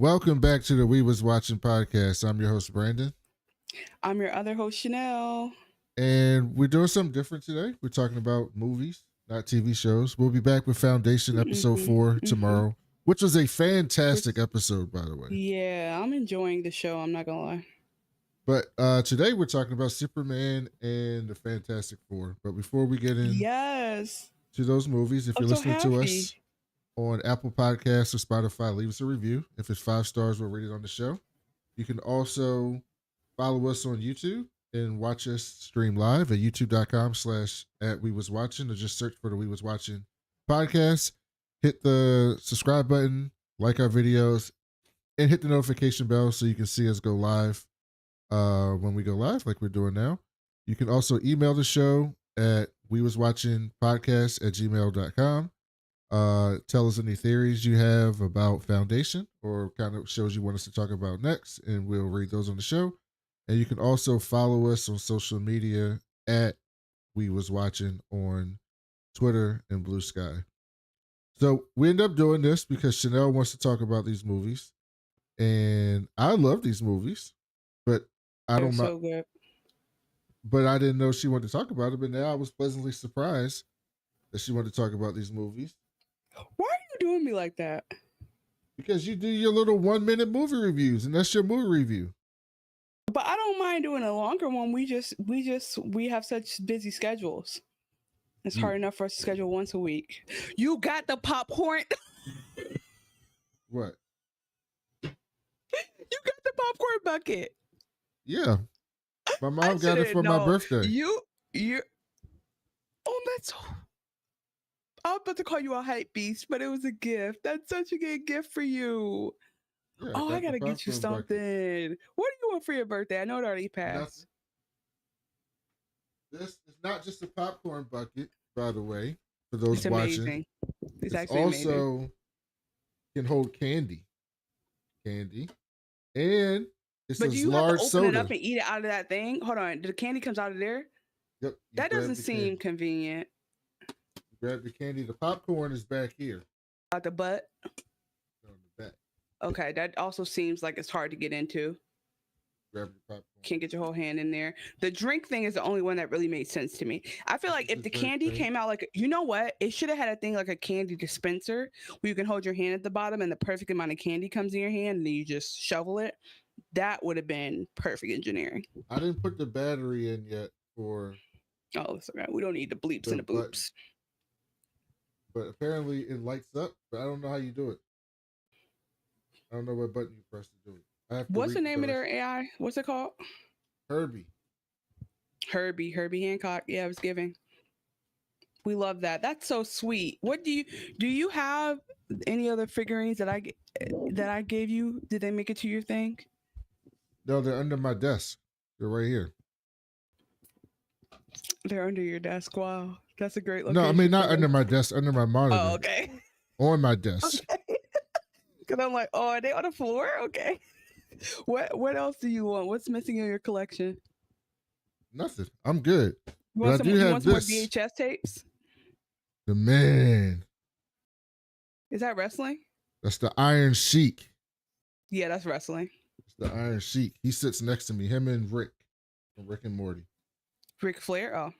Welcome back to the We Was Watching podcast. I'm your host, Brandon, I'm your other host, Chanel. and we're doing something different today. We're talking about movies, not TV shows. We'll be back with Foundation episode hmm 4 hmm tomorrow, which was a fantastic Which, episode, by the way. yeah, I'm enjoying the show. I'm not gonna lie. But today we're talking about Superman and the Fantastic Four. But before we get into Yes, those movies, if I'm you're so listening to us happy. on Apple Podcasts or Spotify, leave us a review. If it's 5 stars, we'll read it on the show. You can also follow us on YouTube and watch us stream live at youtube.com/ at We Was Watching, or just search for the We Was Watching podcast. Hit the subscribe button, like our videos, and hit the notification bell so you can see us go live when we go live, like we're doing now. You can also email the show at We Was Watching podcast at gmail.com. Tell us any theories you have about Foundation or kind of shows you want us to talk about next, and we'll read those on the show. And you can also follow us on social media at We Was Watching on Twitter and Blue Sky. So we end up doing this because Chanel wants to talk about these movies, and I love these movies, but I They're don't. so good. But I didn't know she wanted to talk about it. But now I was pleasantly surprised that she wanted to talk about these movies Why are you doing me like that? because you do your little 1 minute movie reviews, and that's your movie review. But I don't mind doing a longer one. We have such busy schedules. It's hard enough for us to schedule once a week. You got the popcorn. What? You got the popcorn bucket. Yeah, my mom got it for my birthday. You. Oh, that's. I was about to call you a hype beast, but it was a gift. That's such a good gift for you. Yeah, Oh, I got the gotta get you popcorn something. bucket. What do you want for your birthday? I know it already Nothing. passed. This is not just a popcorn bucket, by the way, for those It's watching. amazing. It's It's actually amazing. also can hold candy, and it's But a do you have to large open soda. it up and eat it out of that thing? Hold on. The candy comes out of there? Yep. That doesn't seem convenient. You grab the candy. The popcorn is back here Out the butt? on the back. Okay, that also seems like it's hard to get into. Grab your popcorn. Can't get your whole hand in there. The drink thing is the only one that really made sense to me. I feel like if the candy came out like, you know what? It should have had a thing like a candy dispenser where you can hold your hand at the bottom and the perfect amount of candy comes in your hand and then you just shovel it. That would have been perfect engineering. I didn't put the battery in yet for. Oh, it's okay. We don't need the bleeps and the button. boops. But apparently it lights up, but I don't know how you do it. I don't know what button you press to do it. What's the name of their AI? What's it called? Herbie. Herbie Hancock. Yeah, it was giving. We love that. That's so sweet. What do you have any other figurines that I gave you? Did they make it to your thing? No, they're under my desk. They're right here. They're under your desk. Wow, that's a great location. No, I mean not under my desk, under my monitor. Oh, okay. On my desk. Okay. Because I'm like, oh, are they on the floor? Okay. What else do you want? What's missing in your collection? Nothing. I'm good. You But want I do have some more this. VHS tapes? The man. Is that wrestling? That's the Iron Sheik. Yeah, that's wrestling. It's the Iron Sheik. He sits next to me. Him and Rick. From Rick and Morty. Ric Flair? Oh.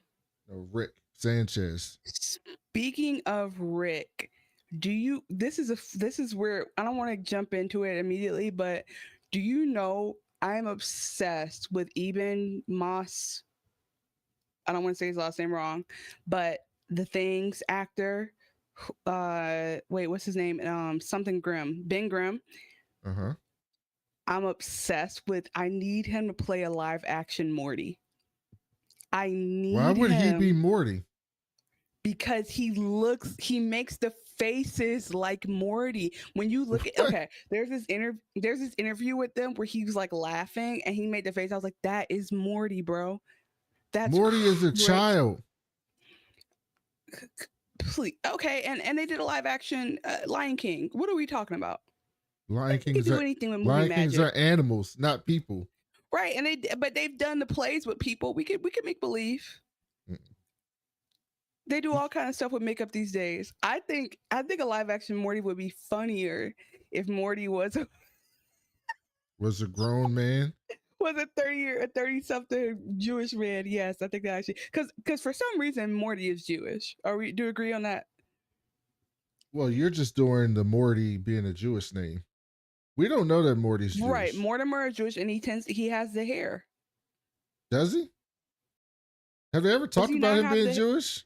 No, Rick Sanchez. Speaking of Rick, this is where I don't want to jump into it immediately, but do you know I'm obsessed with Eben Moss? I don't want to say his last name wrong, but the Things actor. Wait, what's his name? Something Grimm. Ben Grimm. Uh-huh. I'm obsessed with. I need him to play a live action Morty. I need. Why would he be Morty? Because he makes the faces like Morty. When you look at, okay, there's this interview with them where he was like laughing and he made the face. I was like, that is Morty, bro. That's Morty is a child. Please. Okay, and they did a live action Lion King. What are we talking about? Lion Kings are animals, not people. Right, and they've done the plays with people. We could make believe. They do all kind of stuff with makeup these days. I think a live action Morty would be funnier if Morty was Was a grown man. Was a 30 something Jewish man. Yes, I think that actually because for some reason Morty is Jewish. Do you agree on that? Well, you're just doing the Morty being a Jewish name. We don't know that Morty's Right. Jewish. Mortimer is Jewish and he has the hair. Does he? Have they ever talked about him being Jewish?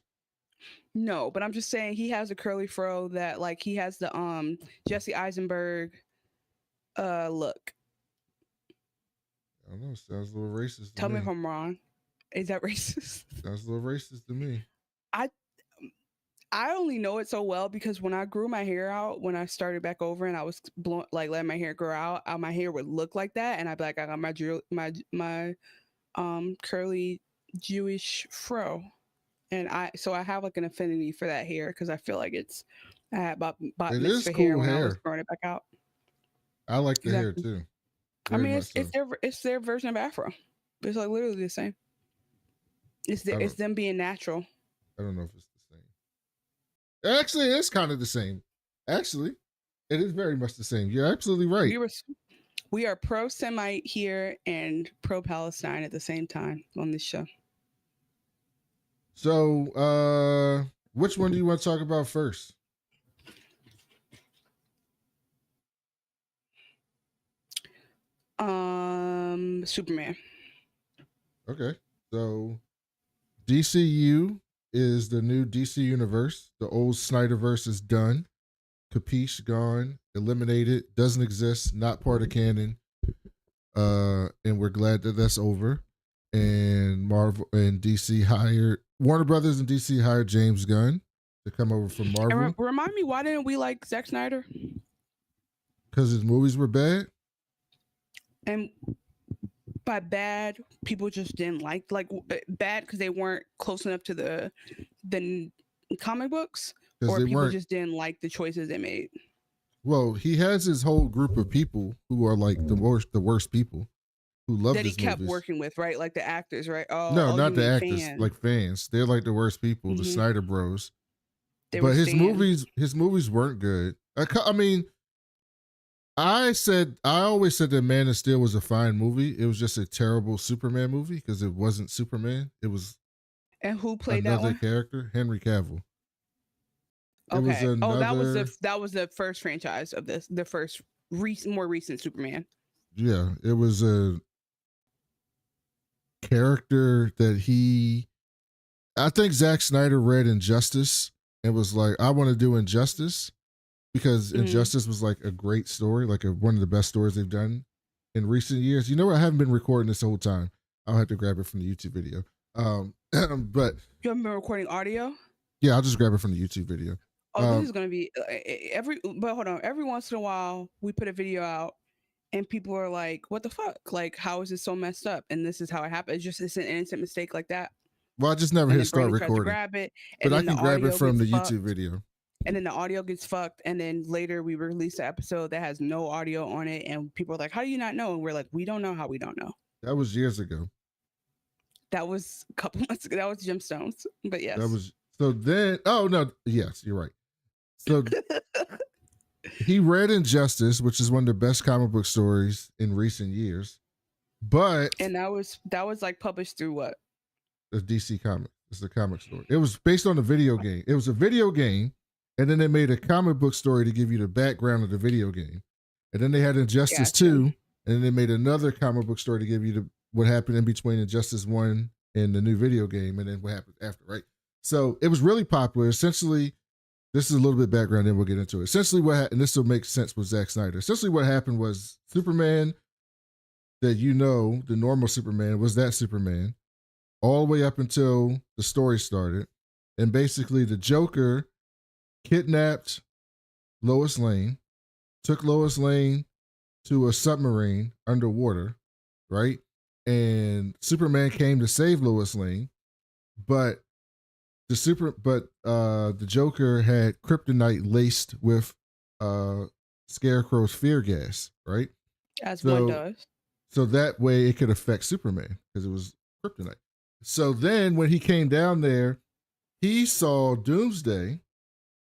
No, but I'm just saying he has a curly fro that like he has the Jesse Eisenberg look. I don't know. Sounds a little racist. Tell me if I'm wrong. Is that racist? Sounds a little racist to me. I only know it so well because when I grew my hair out, when I started back over and I was letting my hair grow out, my hair would look like that, and I'd be like, I got my curly Jewish fro, and I have like an affinity for that hair because I feel like I had bought it is cool hair when I was growing it back out. I like the hair too. I mean, it's their version of Afro. It's like literally the same. It's them being natural. I don't know if it's the same. Actually, it's kind of the same. Actually, it is very much the same. You're absolutely right. We are pro-Semite here and pro-Palestine at the same time on this show. So, which one do you want to talk about first? Superman. Okay. So DCU is the new DC universe. The old Snyderverse is done. Capiche, gone, eliminated, doesn't exist, not part of canon. And we're glad that that's over. And Marvel and DC Warner Brothers and DC hired James Gunn to come over from Marvel. And remind me, why didn't we like Zack Snyder? Because his movies were bad. And by bad, people just didn't like bad because they weren't close enough to the comic books, or people just didn't like the choices they made. Well, he has his whole group of people who are like the worst people who love that he kept working with, right? Like the actors, right? No, not the actors, like fans. They're like the worst people, the Snyder Bros. But his movies weren't good. I mean, I always said that Man of Steel was a fine movie. It was just a terrible Superman movie because it wasn't Superman. It was. And who played that one? Character, Henry Cavill. Okay. That was the first franchise of this, the first more recent Superman. Yeah, it was a character that I think Zack Snyder read Injustice and was like, I want to do Injustice because Injustice was like a great story, like one of the best stories they've done in recent years. You know what? I haven't been recording this whole time. I'll have to grab it from the YouTube video. But you haven't been recording audio? Yeah, I'll just grab it from the YouTube video. This is gonna be but hold on. Every once in a while, we put a video out, and people are like, "What the fuck? Like, how is this so messed up?" And this is how it happened. It's an innocent mistake like that. Well, I just never hit start recording. Grab it, but I can grab it from the YouTube video. And then the audio gets fucked, and then later we release an episode that has no audio on it, and people are like, "How do you not know?" And we're like, "We don't know how we don't know." That was years ago. That was a couple months ago. That was Gemstones, but yes. That was so then. Oh no, yes, you're right. So he read Injustice, which is one of the best comic book stories in recent years. But that was like published through what? The DC comic. It's a comic story. It was based on a video game. It was a video game, and then they made a comic book story to give you the background of the video game. And then they had Injustice 2, and then they made another comic book story to give you what happened in between Injustice 1 and the new video game, and then what happened after, right? So it was really popular. Essentially, this is a little bit background, then we'll get into it. Essentially, and this will make sense with Zack Snyder. Essentially, what happened was Superman, that the normal Superman, was that Superman, all the way up until the story started. And basically, the Joker kidnapped Lois Lane, took Lois Lane to a submarine underwater, right? And Superman came to save Lois Lane, but the Joker had kryptonite laced with Scarecrow's fear gas, right? As one does. So that way it could affect Superman because it was kryptonite. So then when he came down there, he saw Doomsday,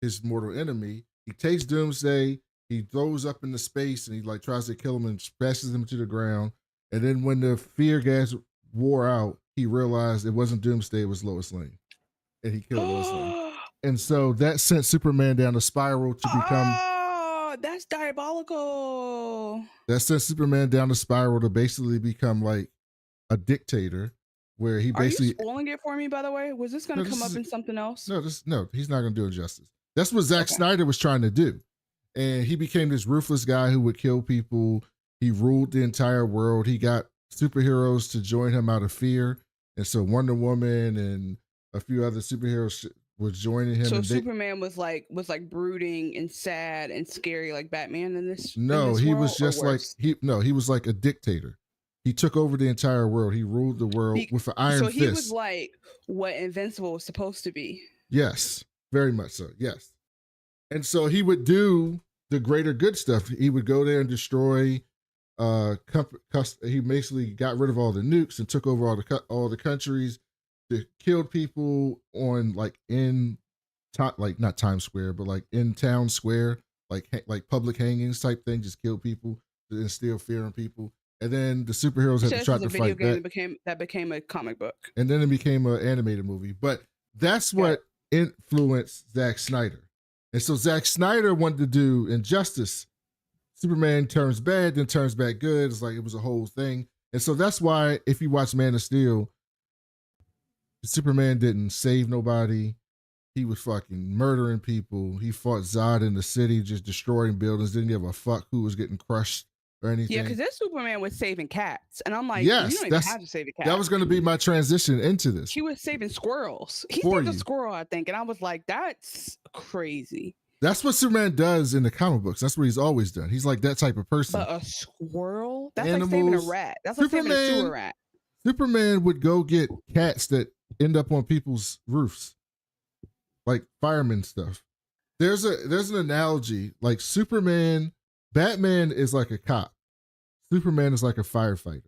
his mortal enemy. He takes Doomsday, He throws up into space and he like tries to kill him and smashes him to the ground. And then when the fear gas wore out, he realized it wasn't Doomsday, it was Lois Lane. And he killed Lois Lane. And so that sent Superman down a spiral to become. Oh, that's diabolical. That sent Superman down a spiral to basically become like a dictator, where he basically. Are you spoiling it for me, by the way? Was this going to come up in something else? No, he's not going to do it justice. That's what Zack Snyder was trying to do. And he became this ruthless guy who would kill people. He ruled the entire world. He got superheroes to join him out of fear. And so Wonder Woman and a few other superheroes were joining him. So Superman was like brooding and sad and scary like Batman in this. No, in this he world, was just like he was like a dictator. He took over the entire world. He ruled the world with an iron fist. So he was like what Invincible was supposed to be. Yes, very much so. Yes. And so he would do the greater good stuff. He would go there and destroy. He basically got rid of all the nukes and took over all the countries. That killed people on like not Times Square, but like in town square, like public hangings type thing. Just killed people to instill fear in people. And then the superheroes had to try to fight that. That became a comic book. And then it became an animated movie. But that's what influenced Zack Snyder. And so Zack Snyder wanted to do Injustice. Superman turns bad, then turns back good. It's like it was a whole thing. And so that's why if you watch Man of Steel, Superman didn't save nobody. He was fucking murdering people. He fought Zod in the city, just destroying buildings. Didn't give a fuck who was getting crushed or anything. Yeah, because this Superman was saving cats. And I'm like, yes, you don't even have to save a cat. That was going to be my transition into this. He was saving squirrels. He saved a squirrel, I think. And I was like, that's crazy. That's what Superman does in the comic books. That's what he's always done. He's like that type of person. But a squirrel? That's like saving a rat. That's like saving a sewer rat. Superman would go get cats that end up on people's roofs, like firemen stuff. There's an analogy, like Batman is like a cop. Superman is like a firefighter,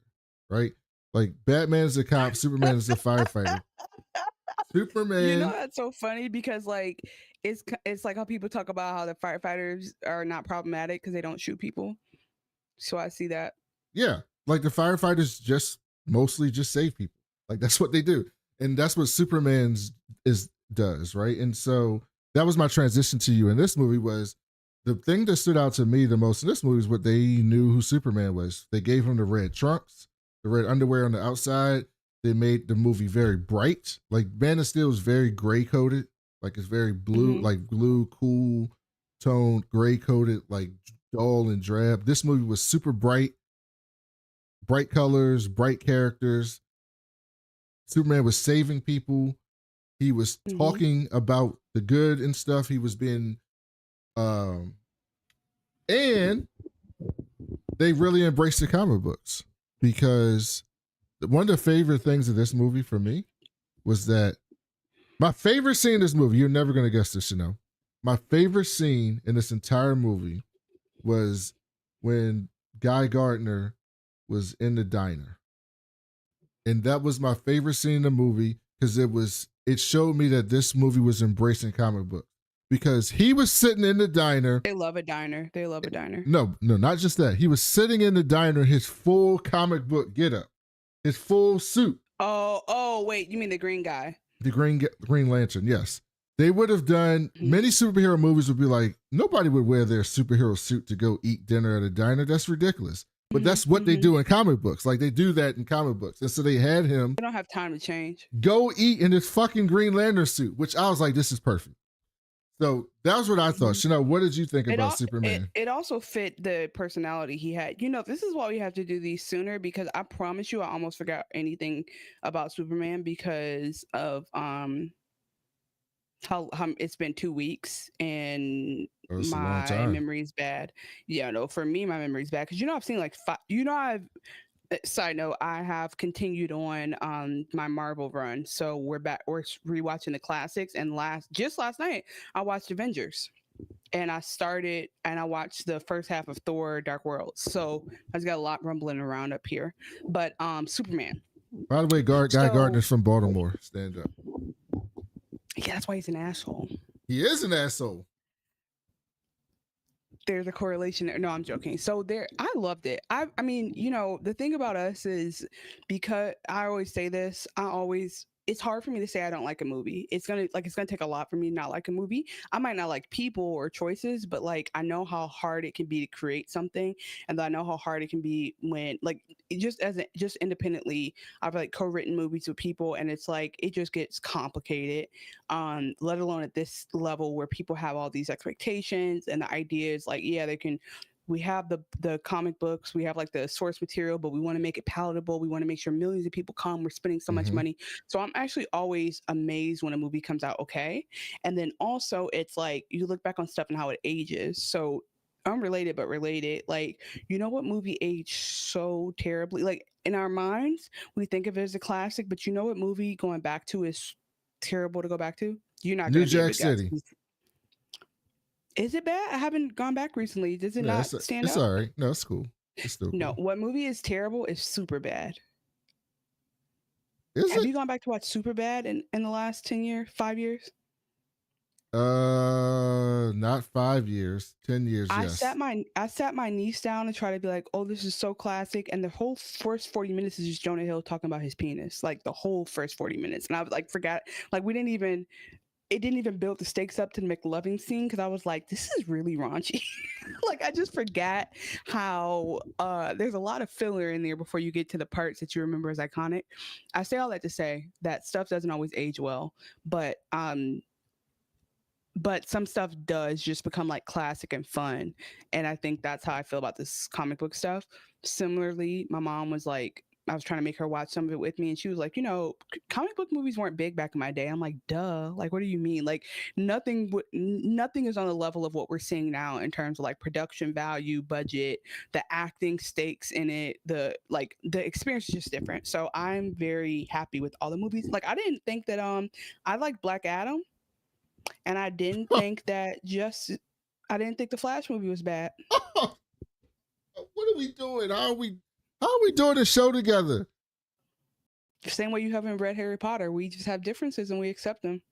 right? Like Batman is a cop, Superman is a firefighter. Superman. You know that's so funny because like it's like how people talk about how the firefighters are not problematic because they don't shoot people. So I see that. Yeah, like the firefighters mostly just save people. Like that's what they do, and that's what Superman's does, right? And so that was my transition to you in this movie. Was the thing that stood out to me the most in this movie is what they knew who Superman was. They gave him the red trunks, the red underwear on the outside. They made the movie very bright. Like Man of Steel is very gray coded. Like it's very blue, like blue, cool toned, gray coded, like dull and drab. This movie was super bright colors, bright characters. Superman was saving people. He was talking about the good and stuff. He was being, and they really embraced the comic books because one of the favorite things of this movie for me was that my favorite scene in this movie, you're never going to guess this, my favorite scene in this entire movie was when Guy Gardner was in the diner. And that was my favorite scene in the movie because it showed me that this movie was embracing comic books. Because he was sitting in the diner. They love a diner. No, not just that. He was sitting in the diner in his full comic book getup, his full suit. Oh, wait, you mean the green guy? The Green Lantern, yes. They would have done, many superhero movies would be like, nobody would wear their superhero suit to go eat dinner at a diner. That's ridiculous. But that's what they do in comic books. Like they do that in comic books. And so they had him. They don't have time to change. Go eat in his fucking Green Lantern suit, which I was like, this is perfect. So that was what I thought. Chanel, what did you think about Superman? It also fit the personality he had. This is why we have to do these sooner because I promise you I almost forgot anything about Superman because of how it's been 2 weeks and my memory is bad. Yeah, no, for me my memory is bad because I've seen like side note, I have continued on my Marvel run. So we're rewatching the classics and just last night I watched Avengers. And I watched the first half of Thor Dark World. So I just got a lot rumbling around up here. But Superman. By the way, Guy Gardner's from Baltimore. Stand up. Yeah, that's why he's an asshole. He is an asshole. there's a correlation there. No, I'm joking. So there, I loved it. I mean, you know, the thing about us is, because I always say this, it's hard for me to say I don't like a movie. It's gonna take a lot for me to not like a movie. I might not like people or choices, but like I know how hard it can be to create something, and I know how hard it can be when like just independently, I've like co-written movies with people, and it's like it just gets complicated. Let alone at this level where people have all these expectations and the ideas like, yeah, we have the comic books, we have like the source material, but we want to make it palatable. We want to make sure millions of people come. We're spending so much money. So I'm actually always amazed when a movie comes out okay. And then also it's like you look back on stuff and how it ages. So unrelated but related, like, you know what movie aged so terribly? Like in our minds, we think of it as a classic, but you know what movie going back to is terrible to go back to? You're not New going to be able Jack to guess. City. Is it bad? I haven't gone back recently. Does it not stand It's out? all right. No, it's cool. It's still cool. No, what movie is terrible is Superbad. Is Have it? you gone back to watch Superbad in the last 10 years, 5 years? Not 5 years, 10 years. I Yes. sat my niece down and tried to be like, oh, this is so classic. And the whole first 40 minutes is just Jonah Hill talking about his penis, like the whole first 40 minutes. And I was like, forgot, like it didn't even build the stakes up to the McLovin scene, because I was like, this is really raunchy. Like I just forgot how there's a lot of filler in there before you get to the parts that you remember as iconic. I say all that to say that stuff doesn't always age well, but some stuff does just become like classic and fun. And I think that's how I feel about this comic book stuff. Similarly, my mom was like, I was trying to make her watch some of it with me, and she was like, you know, comic book movies weren't big back in my day. I'm like, duh. Like, what do you mean? Like, nothing is on the level of what we're seeing now in terms of like production value, budget, the acting stakes in it, the experience is just different. So I'm very happy with all the movies. Like, I didn't think that I liked Black Adam, and I didn't think that I didn't think the Flash movie was bad. What are we doing? How are we doing a show together? Same way you haven't read Harry Potter. We just have differences and we accept them.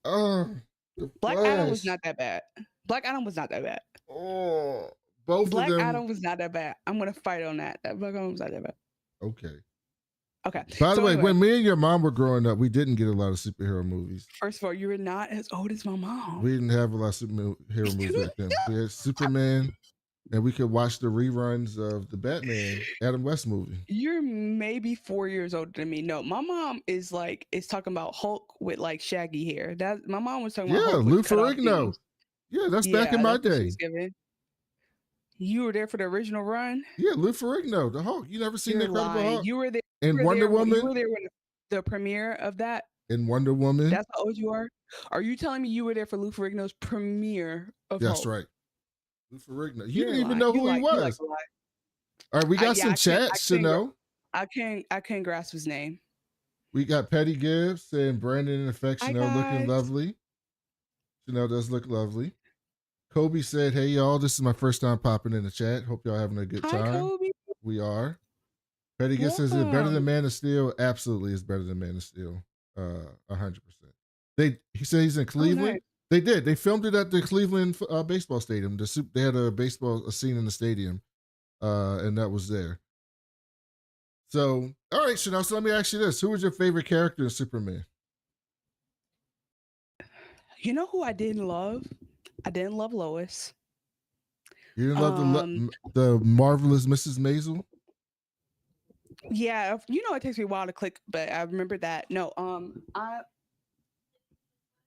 Black Adam was not that bad. Black Adam was not that bad. Oh, both Black of them. Adam was not that bad. I'm gonna fight on that. Black Adam was not that bad. Okay. Okay. By the way, when me and your mom were growing up, we didn't get a lot of superhero movies. First of all, you were not as old as my mom. We didn't have a lot of superhero movies back then. We had Superman, and we could watch the reruns of the Batman Adam West movie. You're maybe 4 years older than me. No, my mom is talking about Hulk with like shaggy hair. That my mom was talking about. Yeah, Lou Ferrigno. Yeah, that's back in my day. You were there for the original run. Yeah, Lou Ferrigno, the Hulk. You never seen the Incredible Hulk? You were there. In Wonder Woman. You were there when the premiere of that. In Wonder Woman. That's how old you are. Are you telling me you were there for Lou Ferrigno's premiere of Hulk? That's right. Lou Ferrigno. You didn't even know who he was. All right, we got some chats to know. I can't grasp his name. We got Petty Gibbs and Brandon and Affection looking lovely. Chanel does look lovely. Kobe said, hey, y'all, this is my first time popping in the chat. Hope y'all having a good time. Kobe. We are. Petty Gibbs says, is it better than Man of Steel? Absolutely, it's better than Man of Steel. 100%. He said he's in Cleveland. Oh, nice. They did. They filmed it at the Cleveland baseball stadium. They had a scene in the stadium, and that was there. So, all right, Chanel, so let me ask you this. Who was your favorite character in Superman? You know who I didn't love? I didn't love Lois. You didn't love the marvelous Mrs. Maisel? Yeah, it takes me a while to click, but I remember that. No, I'm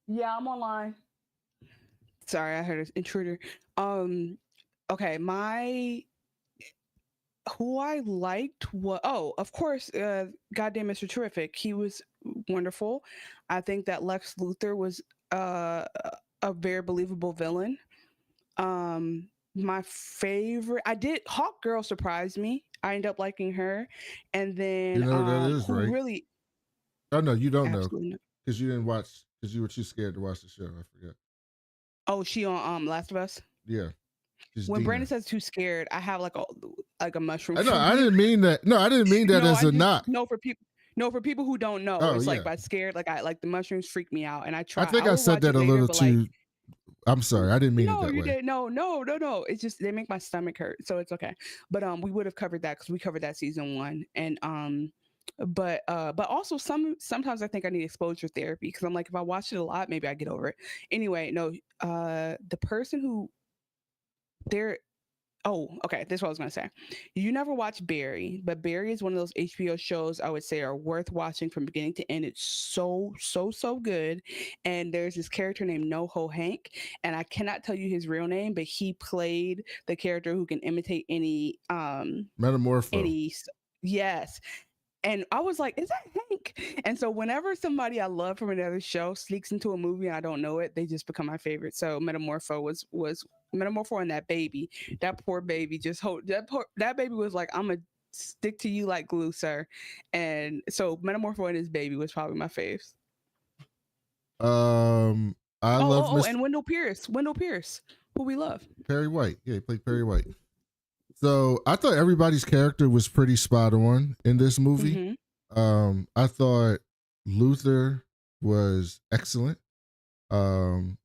online. Sorry, I heard an intruder. Okay, who I liked was, of course, goddamn Mr. Terrific. He was wonderful. I think that Lex Luthor was a very believable villain. My favorite, Hawk Girl surprised me. I ended up liking her, and then that is right. Really? Oh no, you don't know because you didn't watch because you were too scared to watch the show. I forget. Oh, she on Last of Us? Yeah. When Brandon says too scared, I have like a mushroom. No, I didn't mean that. No, I didn't mean that as a knock. No, for people who don't know, it's like by scared. Like the mushrooms freak me out, and I try. I think I said that a little too I'm sorry, I didn't mean it No, that you way. didn't. No, no, no, no. It's just they make my stomach hurt, so it's okay. But we would have covered that because we covered that season one, and but also sometimes I think I need exposure therapy because I'm like if I watch it a lot, maybe I get over it. Anyway, no, the person who there. Oh, okay. This is what I was gonna say. You never watched Barry, but Barry is one of those HBO shows I would say are worth watching from beginning to end. It's so good. And there's this character named NoHo Hank, and I cannot tell you his real name, but he played the character who can imitate Metamorpho. any yes. And I was like, is that Hank? And so whenever somebody I love from another show sneaks into a movie and I don't know it, they just become my favorite. So Metamorpho was Metamorpho and that baby. That poor baby just that baby was like, I'm gonna stick to you like glue, sir. And so Metamorpho and his baby was probably my faves. I love Mr. And Wendell Pierce. Wendell Pierce, who we love. Perry White. Yeah, he played Perry White. So I thought everybody's character was pretty spot on in this movie. I thought Luther was excellent.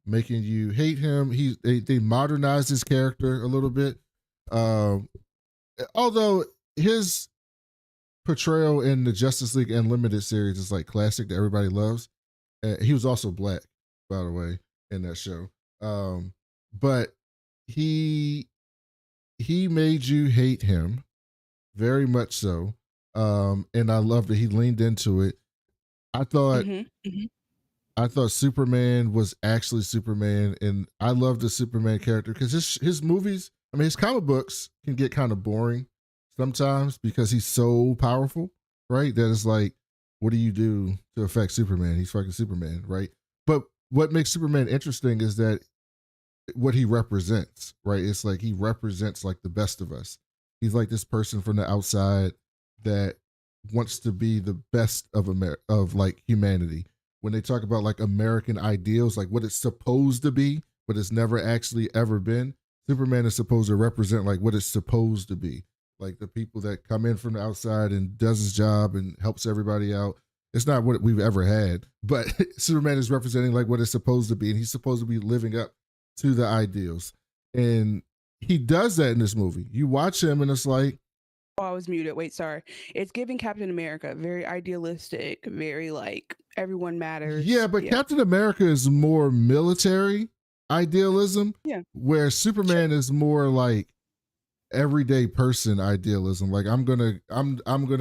Making you hate him. They modernized his character a little bit. Although his portrayal in the Justice League Unlimited series is like classic that everybody loves. He was also black, by the way, in that show. But he made you hate him very much so. And I loved that he leaned into it. I thought I thought Superman was actually Superman, and I love the Superman character because his movies, I mean, his comic books can get kind of boring sometimes because he's so powerful, right? That it's like, what do you do to affect Superman? He's fucking Superman, right? But what makes Superman interesting is that what he represents, right? It's like he represents like the best of us. He's like this person from the outside that wants to be the best of like humanity. When they talk about like American ideals, like what it's supposed to be, but it's never actually ever been, Superman is supposed to represent like what it's supposed to be. Like the people that come in from the outside and does his job and helps everybody out. It's not what we've ever had, but Superman is representing like what it's supposed to be, and he's supposed to be living up to the ideals. And he does that in this movie. You watch him and it's like, oh, I was muted. Wait, sorry. It's giving Captain America very idealistic, very like everyone matters. Yeah, but Captain America is more military idealism. Yeah. Where Superman is more like everyday person idealism. Like I'm gonna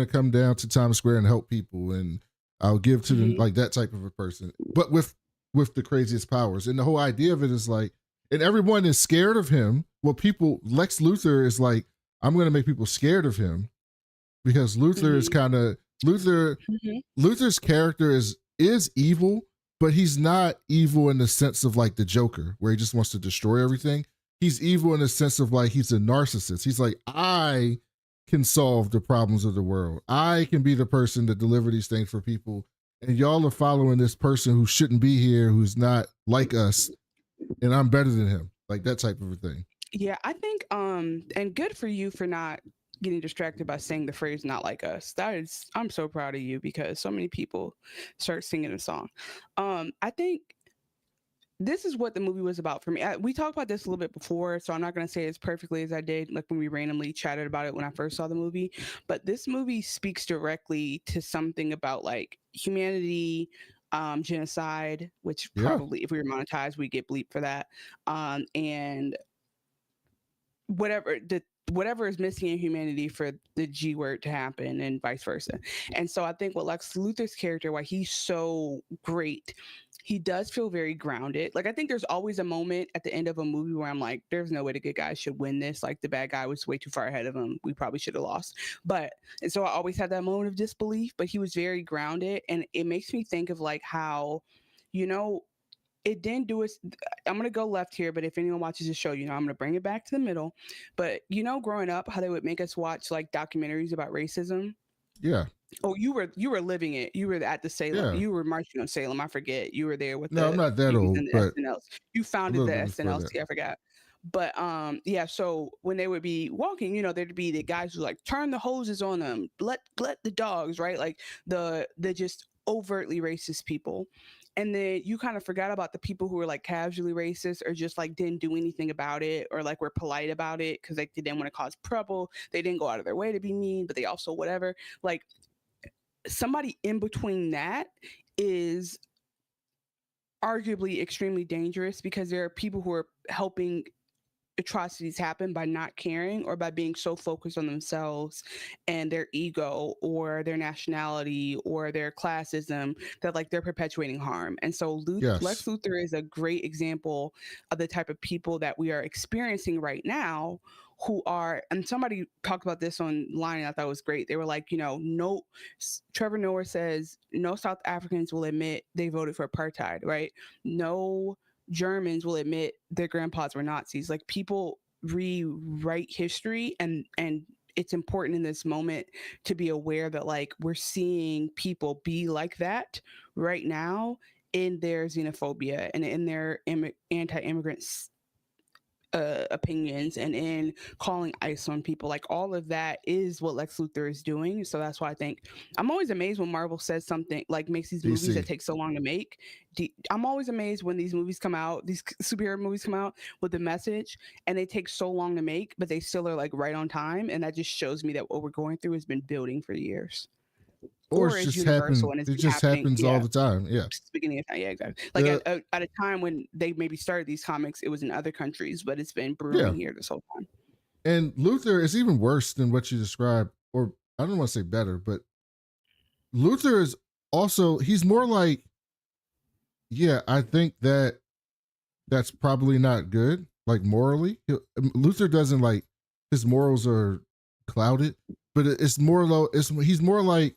come down to Times Square and help people, and I'll give to them, like that type of a person. But with the craziest powers. And the whole idea of it is like, and everyone is scared of him. Well, Lex Luthor is like, I'm going to make people scared of him because Luthor is kind of Luthor's character is evil, but he's not evil in the sense of like the Joker, where he just wants to destroy everything. He's evil in the sense of like he's a narcissist. He's like, I can solve the problems of the world. I can be the person to deliver these things for people. And y'all are following this person who shouldn't be here, who's not like us, and I'm better than him. Like that type of a thing. Yeah, I think and good for you for not getting distracted by saying the phrase "not like us." I'm so proud of you because so many people start singing the song. I think this is what the movie was about for me. We talked about this a little bit before, so I'm not going to say it as perfectly as I did, like when we randomly chatted about it when I first saw the movie. But this movie speaks directly to something about like humanity, genocide, which probably if we were monetized, we get bleep for that, and whatever is missing in humanity for the G word to happen and vice versa. And so I think what Lex Luthor's character, why he's so great, he does feel very grounded. Like I think there's always a moment at the end of a movie where I'm like, there's no way the good guy should win this. Like the bad guy was way too far ahead of him. We probably should have lost. And so I always had that moment of disbelief, but he was very grounded. And it makes me think of like how, it didn't do us. I'm going to go left here, but if anyone watches the show, I'm going to bring it back to the middle. But growing up, how they would make us watch like documentaries about racism. Yeah. Oh, you were living it. You were at the Salem. Yeah. You were marching on Salem. I forget. You were there with I'm not that old. But you founded the SNLC. I forgot. But yeah. So when they would be walking, there'd be the guys who like turn the hoses on them, let the dogs, right? Like the just overtly racist people. and then you kind of forgot about the people who were like casually racist or just like didn't do anything about it or like were polite about it because like they didn't want to cause trouble. They didn't go out of their way to be mean, but they also whatever. Like somebody in between that is arguably extremely dangerous because there are people who are helping atrocities happen by not caring or by being so focused on themselves and their ego or their nationality or their classism that like they're perpetuating harm. And so Lex Yes. Luthor is a great example of the type of people that we are experiencing right now who are, and somebody talked about this online and I thought it was great. They were like, you know, no, Trevor Noah says no South Africans will admit they voted for apartheid, right? No Germans will admit their grandpas were Nazis. Like people rewrite history, and it's important in this moment to be aware that like we're seeing people be like that right now in their xenophobia and in their anti-immigrant opinions and in calling ICE on people. Like all of that is what Lex Luthor is doing. So that's why I think I'm always amazed when Marvel says something like makes these movies that DC. take so long to make. I'm always amazed when these movies come out, these superhero movies come out with a message and they take so long to make, but they still are like right on time. And that just shows me that what we're going through has been building for years. Or Or it's is just happened. universal and it's It been just happening. happens all the time. Yeah. Beginning of time, yeah, exactly. Like The at a time when they maybe started these comics, it was in other countries, but it's been yeah. brewing here this whole time. And Luthor is even worse than what you described, or I don't want to say better, but Luthor is also, he's more like, yeah, I think that that's probably not good, like morally. Luthor doesn't like, his morals are clouded, but it's more low. He's more like,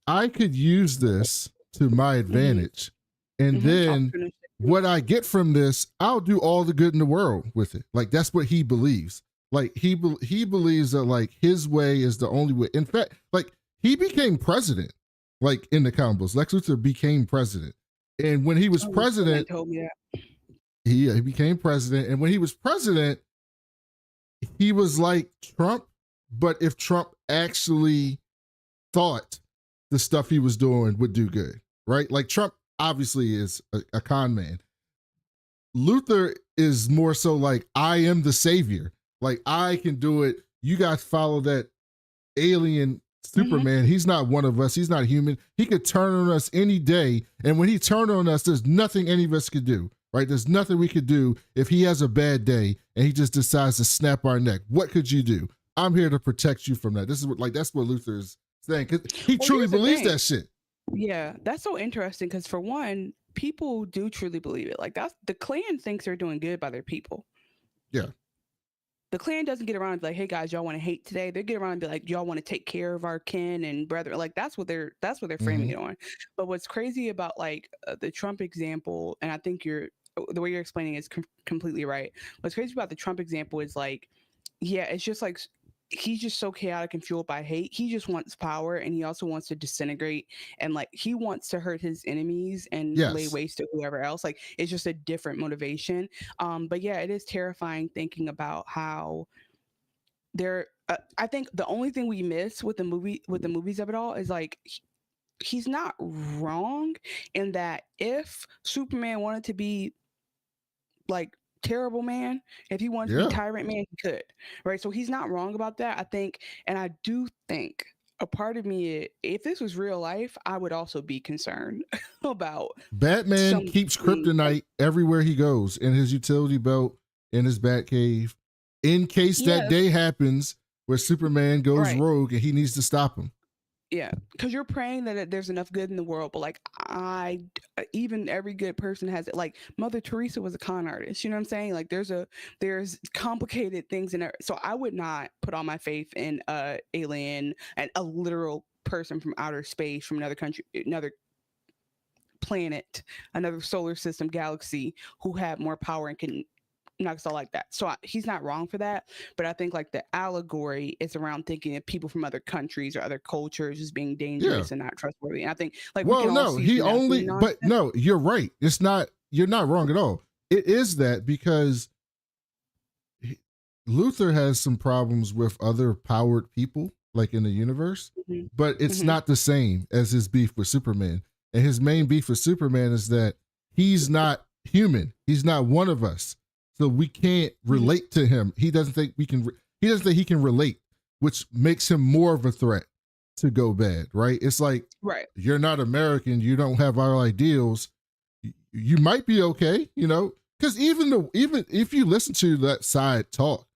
I could use this to my advantage, and then what I get from this, I'll do all the good in the world with it. Like that's what he believes. Like he believes that like his way is the only way. In fact, like he became president. Like in the comic books, Lex Luthor became president, and when he was president, he became president. And when he was president, he was like Trump, but if Trump actually thought the stuff he was doing would do good, right? Like Trump obviously is a con man. Luthor is more so like, I am the savior. Like I can do it. You guys follow that alien Superman. Mm-hmm. He's not one of us. He's not human. He could turn on us any day. And when he turned on us, there's nothing any of us could do, right? There's nothing we could do if he has a bad day and he just decides to snap our neck. What could you do? I'm here to protect you from that. This is what, like, that's what Luthor's saying. Cause he truly believes that shit. Yeah, that's so interesting. Because for one, people do truly believe it. Like that's the Klan thinks they're doing good by their people. Yeah. The Klan doesn't get around and be like, hey guys, y'all want to hate today? They get around and be like, y'all want to take care of our kin and brother. Like that's what they're framing it on. But what's crazy about like the Trump example, and I think the way you're explaining is completely right. What's crazy about the Trump example is like, yeah, it's just like he's just so chaotic and fueled by hate. He just wants power, and he also wants to disintegrate, and like he wants to hurt his enemies and lay waste to whoever else. Like it's just a different motivation. But yeah, it is terrifying thinking about how there. I think the only thing we miss with the movies of it all is like he's not wrong in that if Superman wanted to be like terrible man, if he wanted to be tyrant man, he could, right? So he's not wrong about that, I think. And I do think a part of me, if this was real life, I would also be concerned about Batman keeps kryptonite everywhere he goes, in his utility belt, in his bat cave, in case that day happens where Superman goes rogue and he needs to stop him. Yeah, because you're praying that there's enough good in the world, but like even every good person has it. Like Mother Teresa was a con artist, you know what I'm saying? Like there's complicated things in there. So I would not put all my faith in a alien and a literal person from outer space, from another country, another planet, another solar system, galaxy, who have more power and can knock us all like that. So he's not wrong for that, but I think like the allegory is around thinking of people from other countries or other cultures as being dangerous and not trustworthy. And I think like you're right. It's not, you're not wrong at all. It is that because Luthor has some problems with other powered people like in the universe, but it's not the same as his beef with Superman. And his main beef with Superman is that he's not human. He's not one of us. So we can't relate to him. He doesn't think we can. He doesn't think he can relate, which makes him more of a threat to go bad. Right? It's like, Right. you're not American. You don't have our ideals. You might be okay, because even if you listen to that side talk,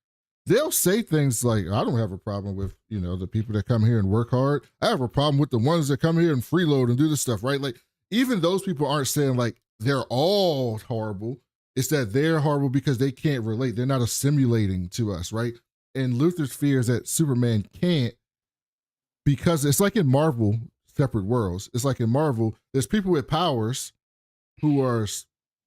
they'll say things like, I don't have a problem with, the people that come here and work hard. I have a problem with the ones that come here and freeload and do this stuff, right? Like, even those people aren't saying like they're all horrible. It's that they're horrible because they can't relate. They're not assimilating to us, right? And Luther's fear is that Superman can't, because it's like in Marvel, separate worlds. It's like in Marvel, there's people with powers who are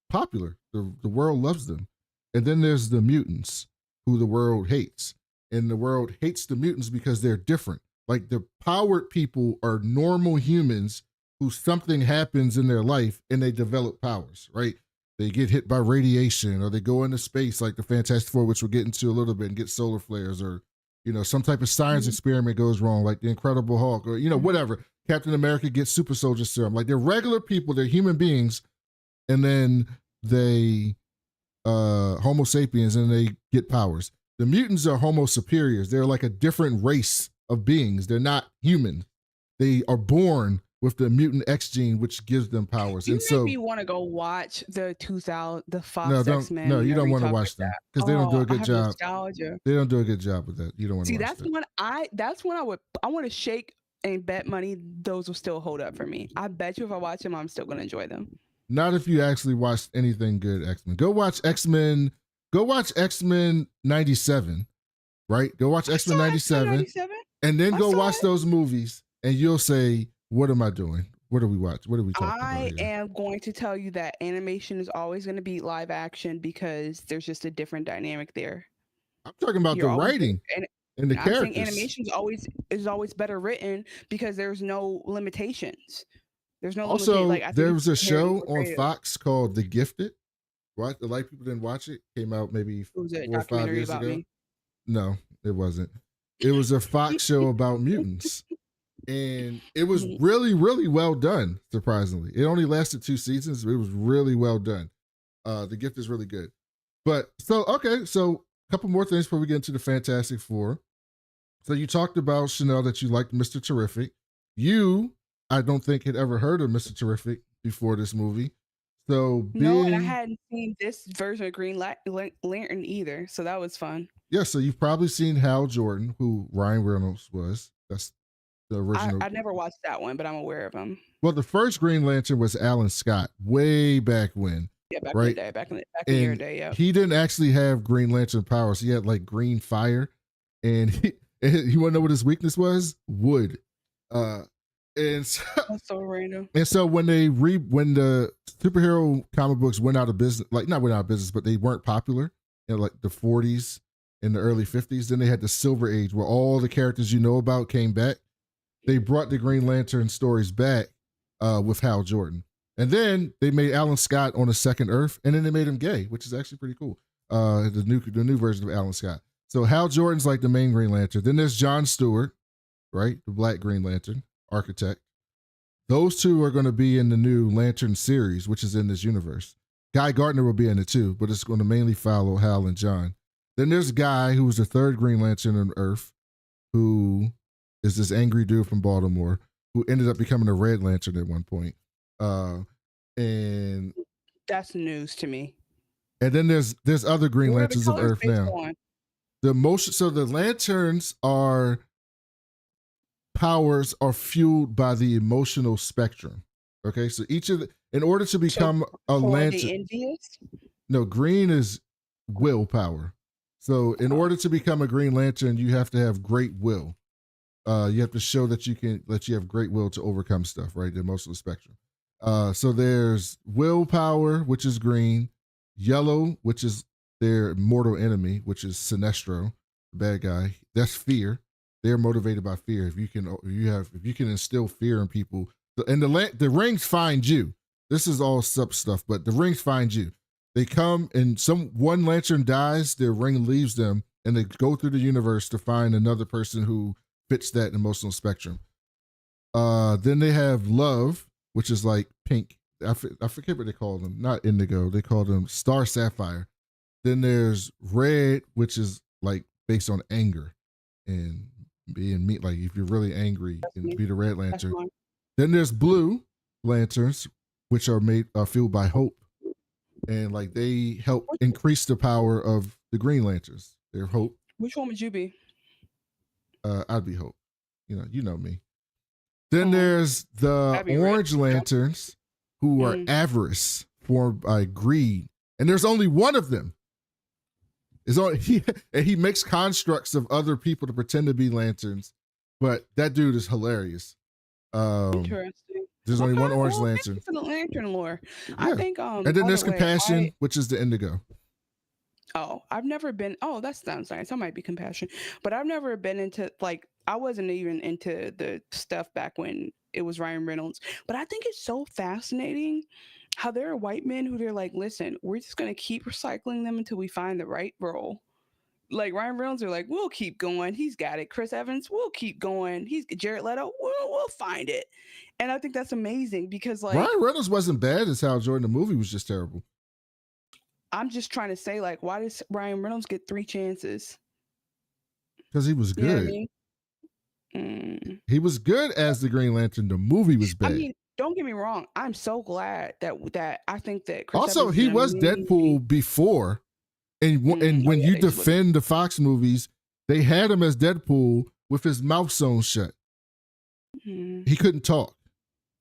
popular. The world loves them. And then there's the mutants who the world hates. And the world hates the mutants because they're different. Like, the powered people are normal humans who something happens in their life and they develop powers, right? They get hit by radiation, or they go into space like the Fantastic Four, which we'll get into a little bit, and get solar flares, or, some type of science experiment goes wrong, like the Incredible Hulk, or, whatever. Captain America gets super soldier serum. Like, they're regular people, they're human beings, and then they Homo sapiens, and they get powers. The mutants are Homo superiors. They're like a different race of beings. They're not human. They are born with the mutant X gene, which gives them powers. You and so make me want to go watch the Fox no, X-Men. no, you don't want to watch them because they don't do a good job. Nostalgia. They don't do a good job with that. You don't want to See, watch that. that's when I want to shake and bet money those will still hold up for me. I bet you if I watch them, I'm still going to enjoy them. Not if you actually watched anything good X-Men. Go watch X-Men 97, right? Go watch X-Men 97 and then go watch those movies and you'll say, what am I doing? What do we watch? What are we talking about I am going to tell you that animation is always going to be live action because there's just a different dynamic there. I'm talking about the writing and the characters. I'm saying animation is always better written because there's no limitations. There's no also, there was a show on Fox called The Gifted. What? A lot of people didn't watch it. Came out maybe 4 or 5 years ago. Me? No, it wasn't. It was a Fox show about mutants. And it was really, really well done, surprisingly. It only lasted 2 seasons, but it was really well done. The Gift is really good. But so a couple more things before we get into the Fantastic Four. So you talked about, Chanel, that you liked Mr. Terrific. I don't think had ever heard of Mr. Terrific before this movie. So no, and I hadn't seen this version of Green Lantern either. So that was fun. Yeah, so you've probably seen Hal Jordan, who Ryan Reynolds was. That's the original. I never watched that one, but I'm aware of him. Well, the first Green Lantern was Alan Scott way back when. Yeah, back in the day, back in the day, yeah. He didn't actually have Green Lantern powers. He had like green fire, and he want to know what his weakness was? Wood. And so, that's so random. And so when the superhero comic books went out of business, like not went out of business, but they weren't popular in like the 40s and the early 50s, then they had the Silver Age where all the characters you know about came back. They brought the Green Lantern stories back with Hal Jordan. And then they made Alan Scott on a second Earth, and then they made him gay, which is actually pretty cool. The new version of Alan Scott. So Hal Jordan's like the main Green Lantern. Then there's John Stewart, right? The Black Green Lantern, architect. Those two are going to be in the new Lantern series, which is in this universe. Guy Gardner will be in it too, but it's going to mainly follow Hal and John. Then there's Guy, who was the third Green Lantern on Earth, who is this angry dude from Baltimore, who ended up becoming a Red Lantern at one point. And that's news to me. And then there's other Green Lanterns of Earth now. The lanterns powers are fueled by the emotional spectrum. Okay, so in order to become a lantern, no, green is willpower. So in order to become a Green Lantern, you have to have great will. You have to show that you have great will to overcome stuff, right? The emotional spectrum. So there's willpower, which is green, yellow, which is their mortal enemy, which is Sinestro, the bad guy. That's fear. They're motivated by fear. If you can instill fear in people, and the rings find you. This is all sub stuff, but the rings find you. They come and one lantern dies, their ring leaves them, and they go through the universe to find another person who fits that emotional spectrum. Then they have love, which is like pink. I forget what they call them. Not indigo. They call them star sapphire. Then there's red, which is like based on anger and being meat. Like if you're really angry, That's and me. be the red That's lantern. mine. Then there's blue lanterns, which are fueled by hope, and like they help increase the power of the green lanterns. They're hope. Which one would you be? I'd be hope. You know me. Then there's the I'd be orange red. lanterns, who are avarice formed by greed, and there's only one of them. He makes constructs of other people to pretend to be lanterns, but that dude is hilarious. Interesting. There's only one orange lantern. Thank you for the lantern lore. Yeah. I think And then there's compassion, which is the indigo. Oh, I've never been. Oh, that sounds nice. I might be compassion, but I've never been into like I wasn't even into the stuff back when it was Ryan Reynolds. But I think it's so fascinating how there are white men who they're like, listen, we're just gonna keep recycling them until we find the right role. Like Ryan Reynolds are like, we'll keep going. He's got it. Chris Evans, we'll keep going. He's Jared Leto, we'll find it. And I think that's amazing because like Ryan Reynolds wasn't bad as Hal Jordan. The movie was just terrible. I'm just trying to say, like, why does Ryan Reynolds get 3 chances? Because he was good. You know what I mean? He was good as the Green Lantern. The movie was bad. I mean, don't get me wrong. I'm so glad that I think that Chris also Evans he was Deadpool before, and when you defend the Fox movies, they had him as Deadpool with his mouth sewn shut. He couldn't talk.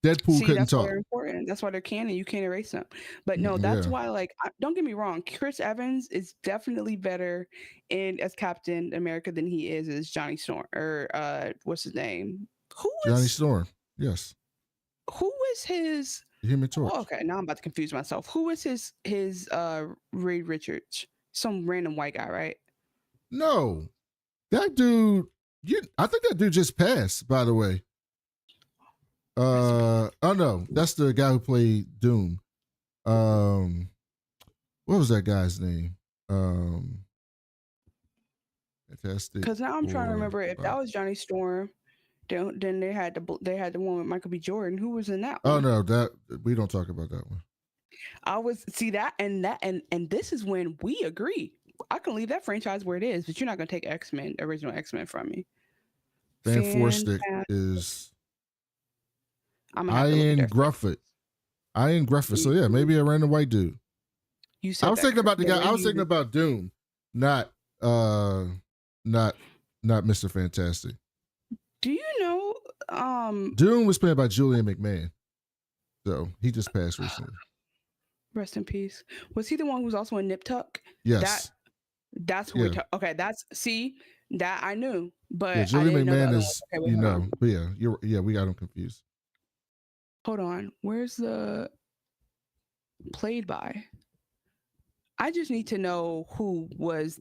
Deadpool couldn't that's talk. Why they're important. That's why they're canon. You can't erase them. But no, that's why. Like, don't get me wrong. Chris Evans is definitely better as Captain America than he is as Johnny Storm or what's his name? Johnny Storm? Yes. Who is his Human Torch? Oh, okay, now I'm about to confuse myself. Who is his Reed Richards? Some random white guy, right? No, that dude. I think that dude just passed. By the way. Oh no, that's the guy who played Doom. What was that guy's name? Fantastic. Because now I'm trying to remember if that was Johnny Storm. Then they had the one with Michael B. Jordan. Who was in that one? Oh no, that we don't talk about that one. I was and this is when we agree. I can leave that franchise where it is, but you're not gonna take original X-Men from me. Fantastic is Ian Grufford. Ian Grufford. So yeah, maybe a random white dude. You said I was thinking about the guy. I was thinking about Doom, not Mr. Fantastic. Do you know Doom was played by Julian McMahon. So he just passed recently. Rest in peace. Was he the one who was also in Nip Tuck? Yes. That's who we're talking. Okay, that I knew, but yeah, Julian McMahon is okay, but we got him confused. Hold on, where's the played by? I just need to know who was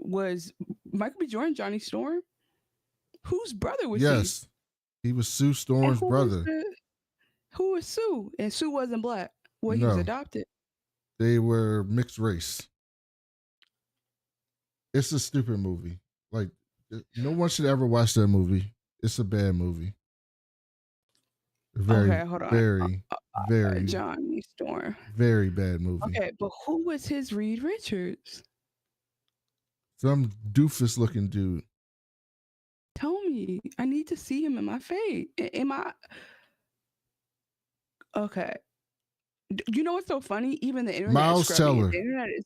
was Michael B. Jordan Johnny Storm? Whose brother was he? Yes, he was Sue Storm's brother. Who was Sue? And Sue wasn't black. Well, he was adopted. They were mixed race. It's a stupid movie. Like, no one should ever watch that movie. It's a bad movie. Very, okay, hold on. Very Johnny Storm. Very bad movie. Okay, but who was his Reed Richards? Some doofus looking dude. Tell me. I need to see him in my face. Okay. You know what's so funny? Even the internet. Miles Teller. The internet is.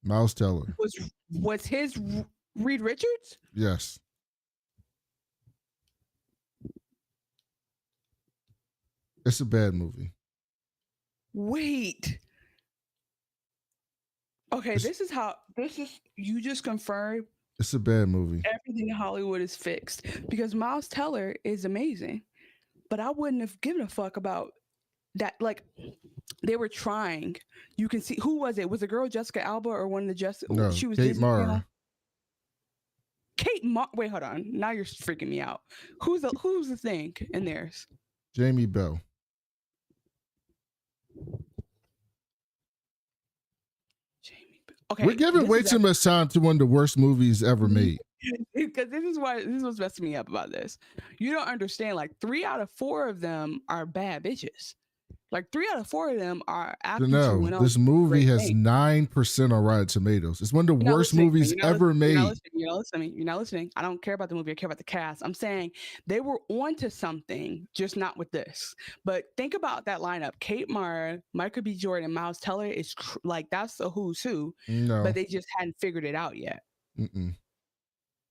Miles Teller. Was his Reed Richards? Yes. It's a bad movie. Wait. Okay, you just confirmed. It's a bad movie. Everything in Hollywood is fixed because Miles Teller is amazing, but I wouldn't have given a fuck about that. Like, they were trying. You can see who was it? Was the girl Jessica Alba or one of the Jessica? No, she was Kate Mara. Wait, hold on. Now you're freaking me out. Who's the thing in theirs? Jamie Bell. Okay, we're giving way too much time to one of the worst movies ever made. Because this is what's messing me up about this. You don't understand. Like 3 out of 4 of them are bad bitches. Like 3 out of 4 of them are So after you no, went on this movie great has things. 9% on Rotten Tomatoes. It's one of the You're not worst listening to me. movies ever You're not made. listening. You're not listening. You're not listening. I don't care about the movie. I care about the cast. I'm saying they were onto something, just not with this. But think about that lineup: Kate Mara, Michael B. Jordan, Miles Teller is like that's the who's who. No, But they just hadn't figured it out yet. mm-mm.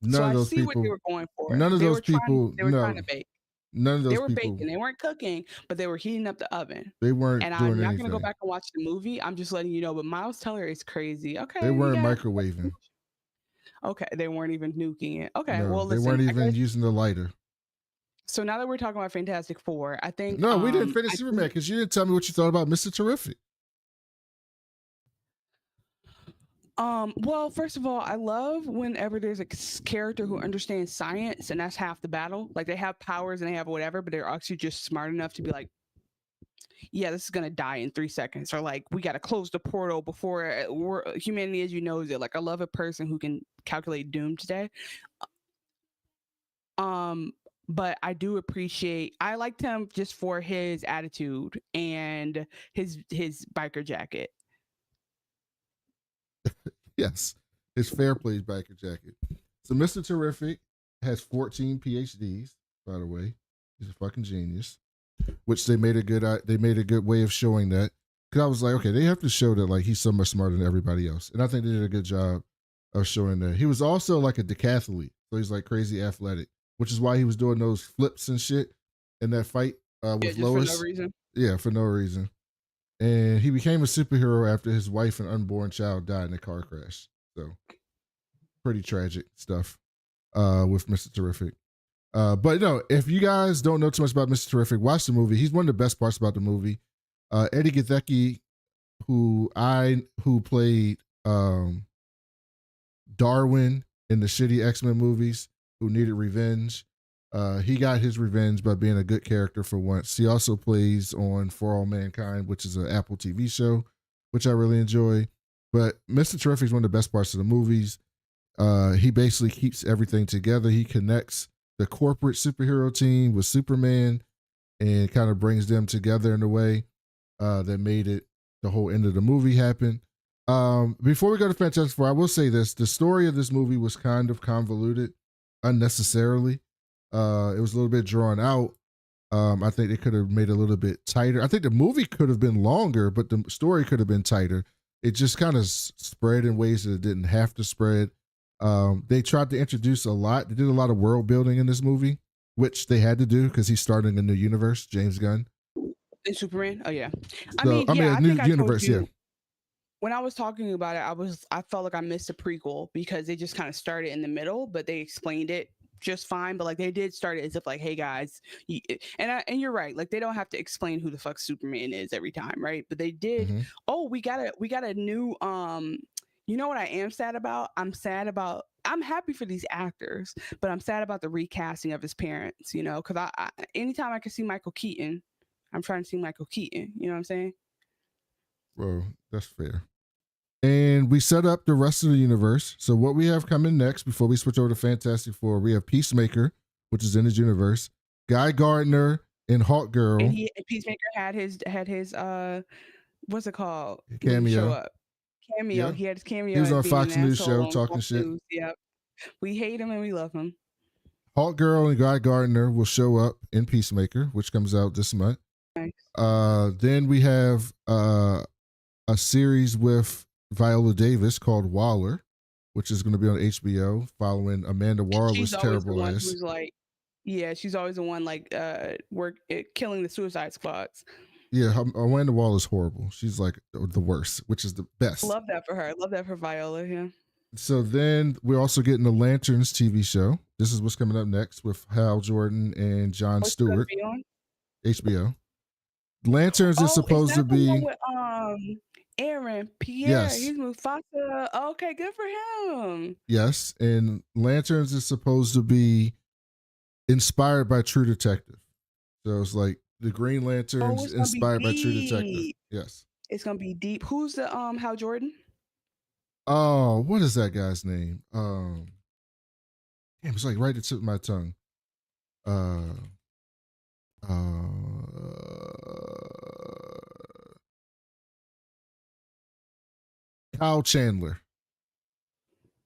So None of I those see what they people. were going for. None of They those were trying. people. They were trying No, to bake. none of They those were people. baking. They weren't cooking, but they were heating up the oven. They weren't And I'm doing not gonna go anything. back and watch the movie. I'm just letting you know. But Miles Teller is crazy. They Okay, we weren't got. microwaving. Okay, they weren't even nuking it. Okay, No, well, they listen. weren't I guess even using the lighter. so. Now that we're talking about Fantastic Four, I think No, we didn't finish I Superman think because you didn't tell me what you thought about Mr. Terrific. well, first of all, I love whenever there's a character who understands science, and that's half the battle. Like they have powers and they have whatever, but they're actually just smart enough to be like, yeah, this is gonna die in 3 seconds, or like we gotta close the portal before humanity as you know it. Like I love a person who can calculate doomsday. Um, but I do appreciate. I liked him just for his attitude and his biker jacket. Yes, his fair plays biker jacket. So Mr. Terrific has 14 PhDs. By the way, he's a fucking genius. Which they made a good way of showing that. Because I was like, okay, they have to show that like he's so much smarter than everybody else, and I think they did a good job of showing that. He was also like a decathlete, so he's like crazy athletic, which is why he was doing those flips and shit in that fight Yeah, with just for no Lois. reason. Yeah, for no reason. And he became a superhero after his wife and unborn child died in a car crash. So pretty tragic stuff with Mr. Terrific. But no, if you guys don't know too much about Mr. Terrific, watch the movie. He's one of the best parts about the movie. Eddie Gathecki, who played Darwin in the shitty X-Men movies, who needed revenge. He got his revenge by being a good character for once. He also plays on For All Mankind, which is an Apple TV show, which I really enjoy. But Mr. Terrific is one of the best parts of the movies. He basically keeps everything together. He connects the corporate superhero team with Superman and kind of brings them together in a way that made it the whole end of the movie happen. Before we go to Fantastic Four, I will say this: the story of this movie was kind of convoluted unnecessarily. It was a little bit drawn out. I think they could have made it a little bit tighter. I think the movie could have been longer, but the story could have been tighter. It just kind of spread in ways that it didn't have to spread. They tried to introduce a lot. They did a lot of world building in this movie, which they had to do because he's starting a new universe, James Gunn. In Superman? Oh yeah. I So mean, yeah, a I new think I told universe, yeah. you when I was talking about it, I felt like I missed a prequel because they just kind of started in the middle, but they explained it just fine. But like they did start it as if like, hey guys, and you're right. Like they don't have to explain who the fuck Superman is every time, right? But they did. Mm-hmm. Oh, we got a new. You know what I am sad about? I'm happy for these actors, but I'm sad about the recasting of his parents. You know, because I anytime I can see Michael Keaton, I'm trying to see Michael Keaton. You know what I'm saying? Well, that's fair. And we set up the rest of the universe. So what we have coming next before we switch over to Fantastic Four, we have Peacemaker, which is in his universe, Guy Gardner and Hawk Girl. And Peacemaker had his what's it called? Cameo. When you show up. Cameo. Yeah. He had his cameo. He was as on being Fox an News asshole show on talking Fox shit. News. Yep. We hate him and we love him. Hawk Girl and Guy Gardner will show up in Peacemaker, which comes out this month. Nice. Then we have a series with Viola Davis called Waller, which is going to be on HBO, following Amanda Waller's terrible ass. Who's like, yeah, she's always the one like killing the Suicide Squads. Yeah, Amanda Waller is horrible. She's like the worst, which is the best. Love that for her. Love that for Viola. Yeah. So then we're also getting the Lanterns TV show. This is what's coming up next with Hal Jordan and Jon Stewart. HBO. Lanterns is supposed to be with, Aaron Pierre. Yes. He's Mufasa. Okay, good for him. Yes, and Lanterns is supposed to be inspired by True Detective. So it's like the Green Lanterns inspired by True Detective. Yes. It's gonna be deep. Who's the Hal Jordan? Oh, what is that guy's name? Damn, it's like right at the tip of my tongue. Uh, uh, Kyle Chandler.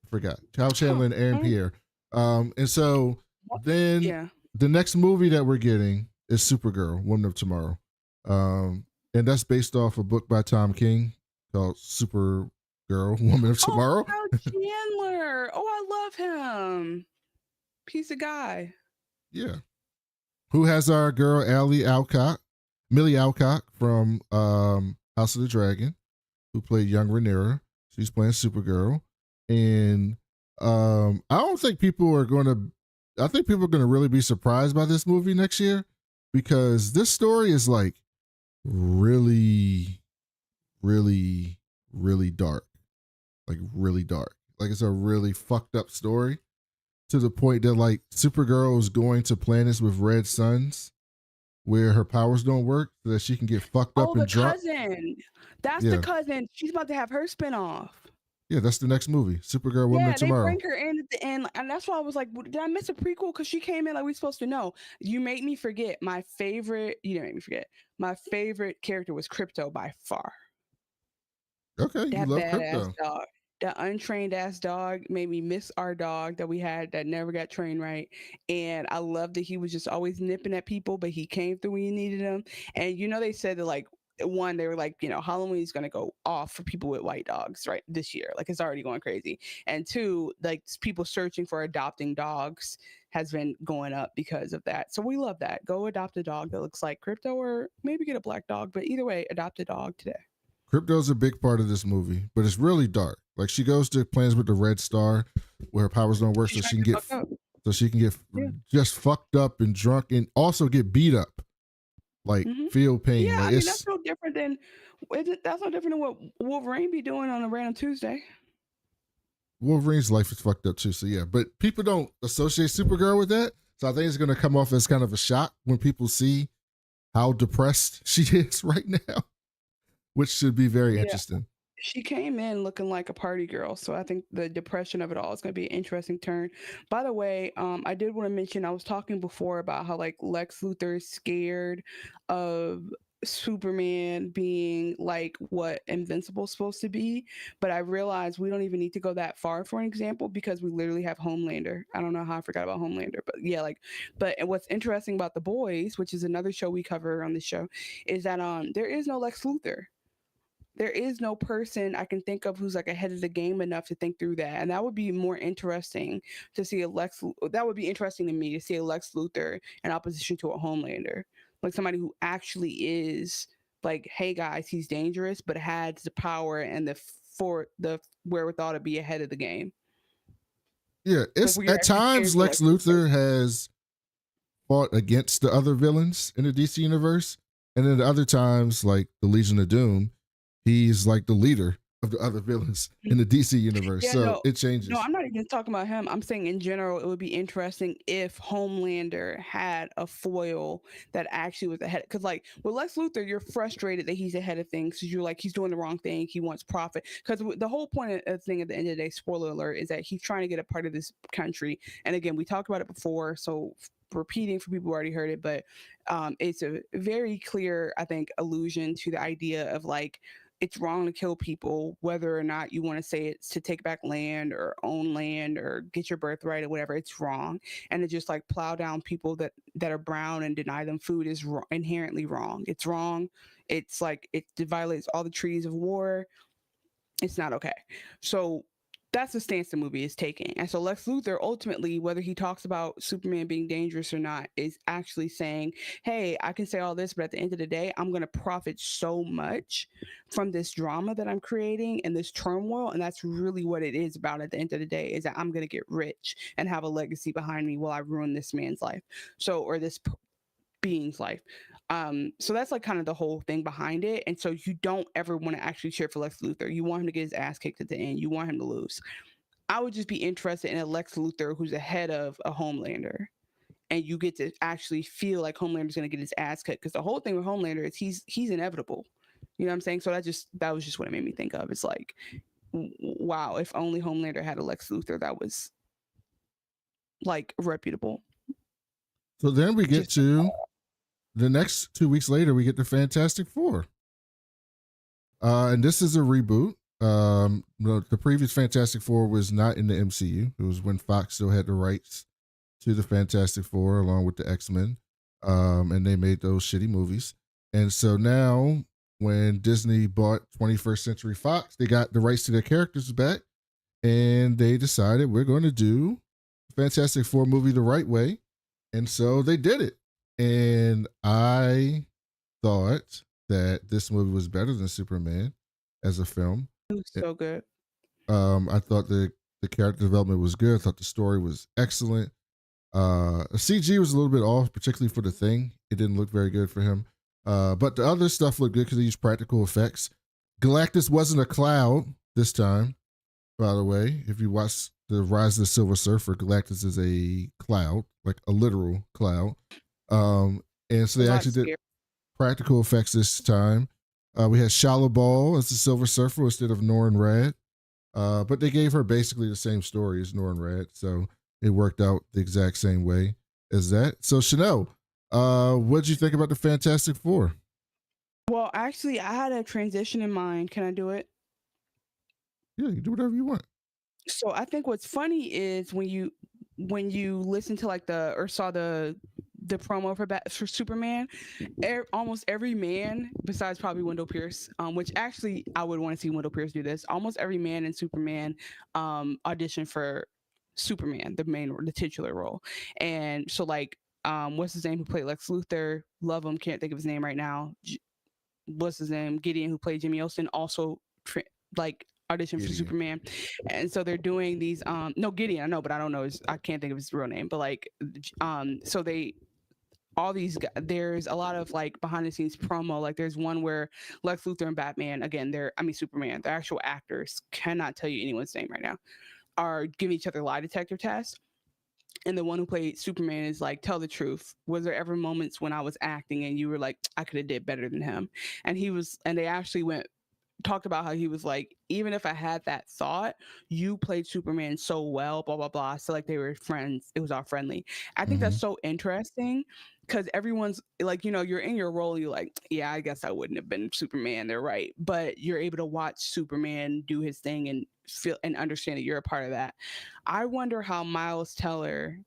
I forgot Kyle Huh. Chandler and Aaron Pierre. And so then Yeah. the next movie that we're getting is Supergirl, Woman of Tomorrow. And that's based off a book by Tom King called Supergirl, Woman of Oh, Tomorrow. Kyle Chandler. Oh, I love him. Piece of guy. Yeah. Who has our girl Millie Alcock from House of the Dragon, who played young Rhaenyra. She's playing Supergirl. And I don't think people are going to I think people are going to really be surprised by this movie next year because this story is like really really really dark. Like really dark. Like it's a really fucked up story to the point that like Supergirl is going to planets with red suns where her powers don't work so that she can get fucked up Oh, and the drunk. cousin. That's the Yeah. cousin. She's about to have her spinoff. Yeah, that's the next movie. Supergirl Woman of Yeah, they Tomorrow. bring her in at the end, and that's why I was like, did I miss a prequel? Because she came in like we supposed to know. You made me forget my favorite. You didn't make me forget. My favorite character was Crypto by far. Okay, you That love badass crypto. dog. That untrained ass dog made me miss our dog that we had that never got trained right. And I loved that he was just always nipping at people, but he came through when you needed him. And you know, they said that like one, they were like, you know, Halloween's gonna go off for people with white dogs, right? This year. Like it's already going crazy. And two, like people searching for adopting dogs has been going up because of that. So we love that. Go adopt a dog that looks like Crypto or maybe get a black dog, but either way, adopt a dog today. Crypto's a big part of this movie, but it's really dark. Like she goes to planets with the red star where her powers don't work She's so trying she can to get fuck up. Yeah. just fucked up and drunk and also get beat up. Like Mm-hmm. feel pain. Yeah, Like I mean that's it's no different than that's no different than what Wolverine be doing on a random Tuesday. Wolverine's life is fucked up too. So yeah, but people don't associate Supergirl with that. So I think it's gonna come off as kind of a shock when people see how depressed she is right now, which should be very Yeah, interesting. she came in looking like a party girl, so I think the depression of it all is going to be an interesting turn. By the way, I did want to mention I was talking before about how like Lex Luthor is scared of Superman being like what Invincible's supposed to be, but I realized we don't even need to go that far for an example because we literally have Homelander. I don't know how I forgot about Homelander, but yeah, like, but and what's interesting about The Boys, which is another show we cover on this show, is that there is no Lex Luthor. There is no person I can think of who's like ahead of the game enough to think through that. And that would be more interesting to see a that would be interesting to me to see a Lex Luthor in opposition to a Homelander. Like somebody who actually is like, hey guys, he's dangerous, but has the power and the wherewithal to be ahead of the game. Yeah, Like it's we are at actually scared times for Lex Lex Luthor. Luthor has fought against the other villains in the DC universe, and then other times, like the Legion of Doom, he's like the leader of the other villains in the DC universe. Yeah, So no, it no, changes. I'm not even talking about him. I'm saying in general, it would be interesting if Homelander had a foil that actually was ahead. Because, like, with Lex Luthor, you're frustrated that he's ahead of things because you're like, he's doing the wrong thing. He wants profit. Because the whole point of the thing at the end of the day, spoiler alert, is that he's trying to get a part of this country. And again, we talked about it before. So, repeating for people who already heard it, but it's a very clear, I think, allusion to the idea of like, it's wrong to kill people, whether or not you want to say it's to take back land or own land or get your birthright or whatever. It's wrong, and to just like plow down people that are brown and deny them food is inherently wrong. It's wrong. It's like it violates all the treaties of war. It's not okay. So that's the stance the movie is taking. And so Lex Luthor ultimately, whether he talks about Superman being dangerous or not, is actually saying, hey, I can say all this, but at the end of the day, I'm going to profit so much from this drama that I'm creating and this turmoil. And that's really what it is about at the end of the day, is that I'm going to get rich and have a legacy behind me while I ruin this man's life. So, or this being's life. So that's like kind of the whole thing behind it. And so you don't ever want to actually cheer for Lex Luthor. You want him to get his ass kicked at the end. You want him to lose. I would just be interested in a Lex Luthor who's ahead of a Homelander. And you get to actually feel like Homelander's gonna get his ass cut. Because the whole thing with Homelander is he's inevitable. You know what I'm saying? So that was just what it made me think of. It's like, wow, if only Homelander had a Lex Luthor that was like reputable. So then we get Just to the next 2 weeks later, we get the Fantastic Four. And this is a reboot. The previous Fantastic Four was not in the MCU. It was when Fox still had the rights to the Fantastic Four along with the X-Men. And they made those shitty movies. And so now when Disney bought 21st Century Fox, they got the rights to their characters back. And they decided we're going to do Fantastic Four movie the right way. And so they did it. And I thought that this movie was better than Superman as a film. it was so good. I thought the character development was good. I thought the story was excellent. CG was a little bit off, particularly for the Thing. It didn't look very good for him. But the other stuff looked good because they used practical effects. Galactus wasn't a cloud this time, by the way. If you watch the Rise of the Silver Surfer, Galactus is a cloud, like a literal cloud. And so they actually did practical effects this time. We had Shala Ball as the Silver Surfer instead of Norrin Radd. But they gave her basically the same story as Norrin Radd, so it worked out the exact same way as that. So Chanel, what did you think about the Fantastic Four? Well, actually, I had a transition in mind. Can I do it? Yeah, you do whatever you want. So I think what's funny is when you listen to like saw the promo for Superman, almost every man besides probably Wendell Pierce, which actually I would want to see Wendell Pierce do this. Almost every man in Superman auditioned for Superman, the titular role. And so like what's his name who played Lex Luthor? Love him, can't think of his name right now. What's his name? Gideon, who played Jimmy Olsen, also audition for Superman. And so they're doing these no, Gideon, I know, but I don't know I can't think of his real name, but like so they all these there's a lot of like behind the scenes promo. Like there's one where Lex Luthor and Batman, again, Superman, the actual actors, cannot tell you anyone's name right now, are giving each other lie detector tests. And the one who played Superman is like, tell the truth. Was there ever moments when I was acting and you were like, I could have did better than him? And they actually talked about how he was like, even if I had that thought, you played Superman so well, blah, blah, blah. So like they were friends. It was all friendly. I think that's so interesting because everyone's like, you're in your role. You're like, yeah, I guess I wouldn't have been Superman. They're right. But you're able to watch Superman do his thing and feel and understand that you're a part of that. I wonder how Miles Teller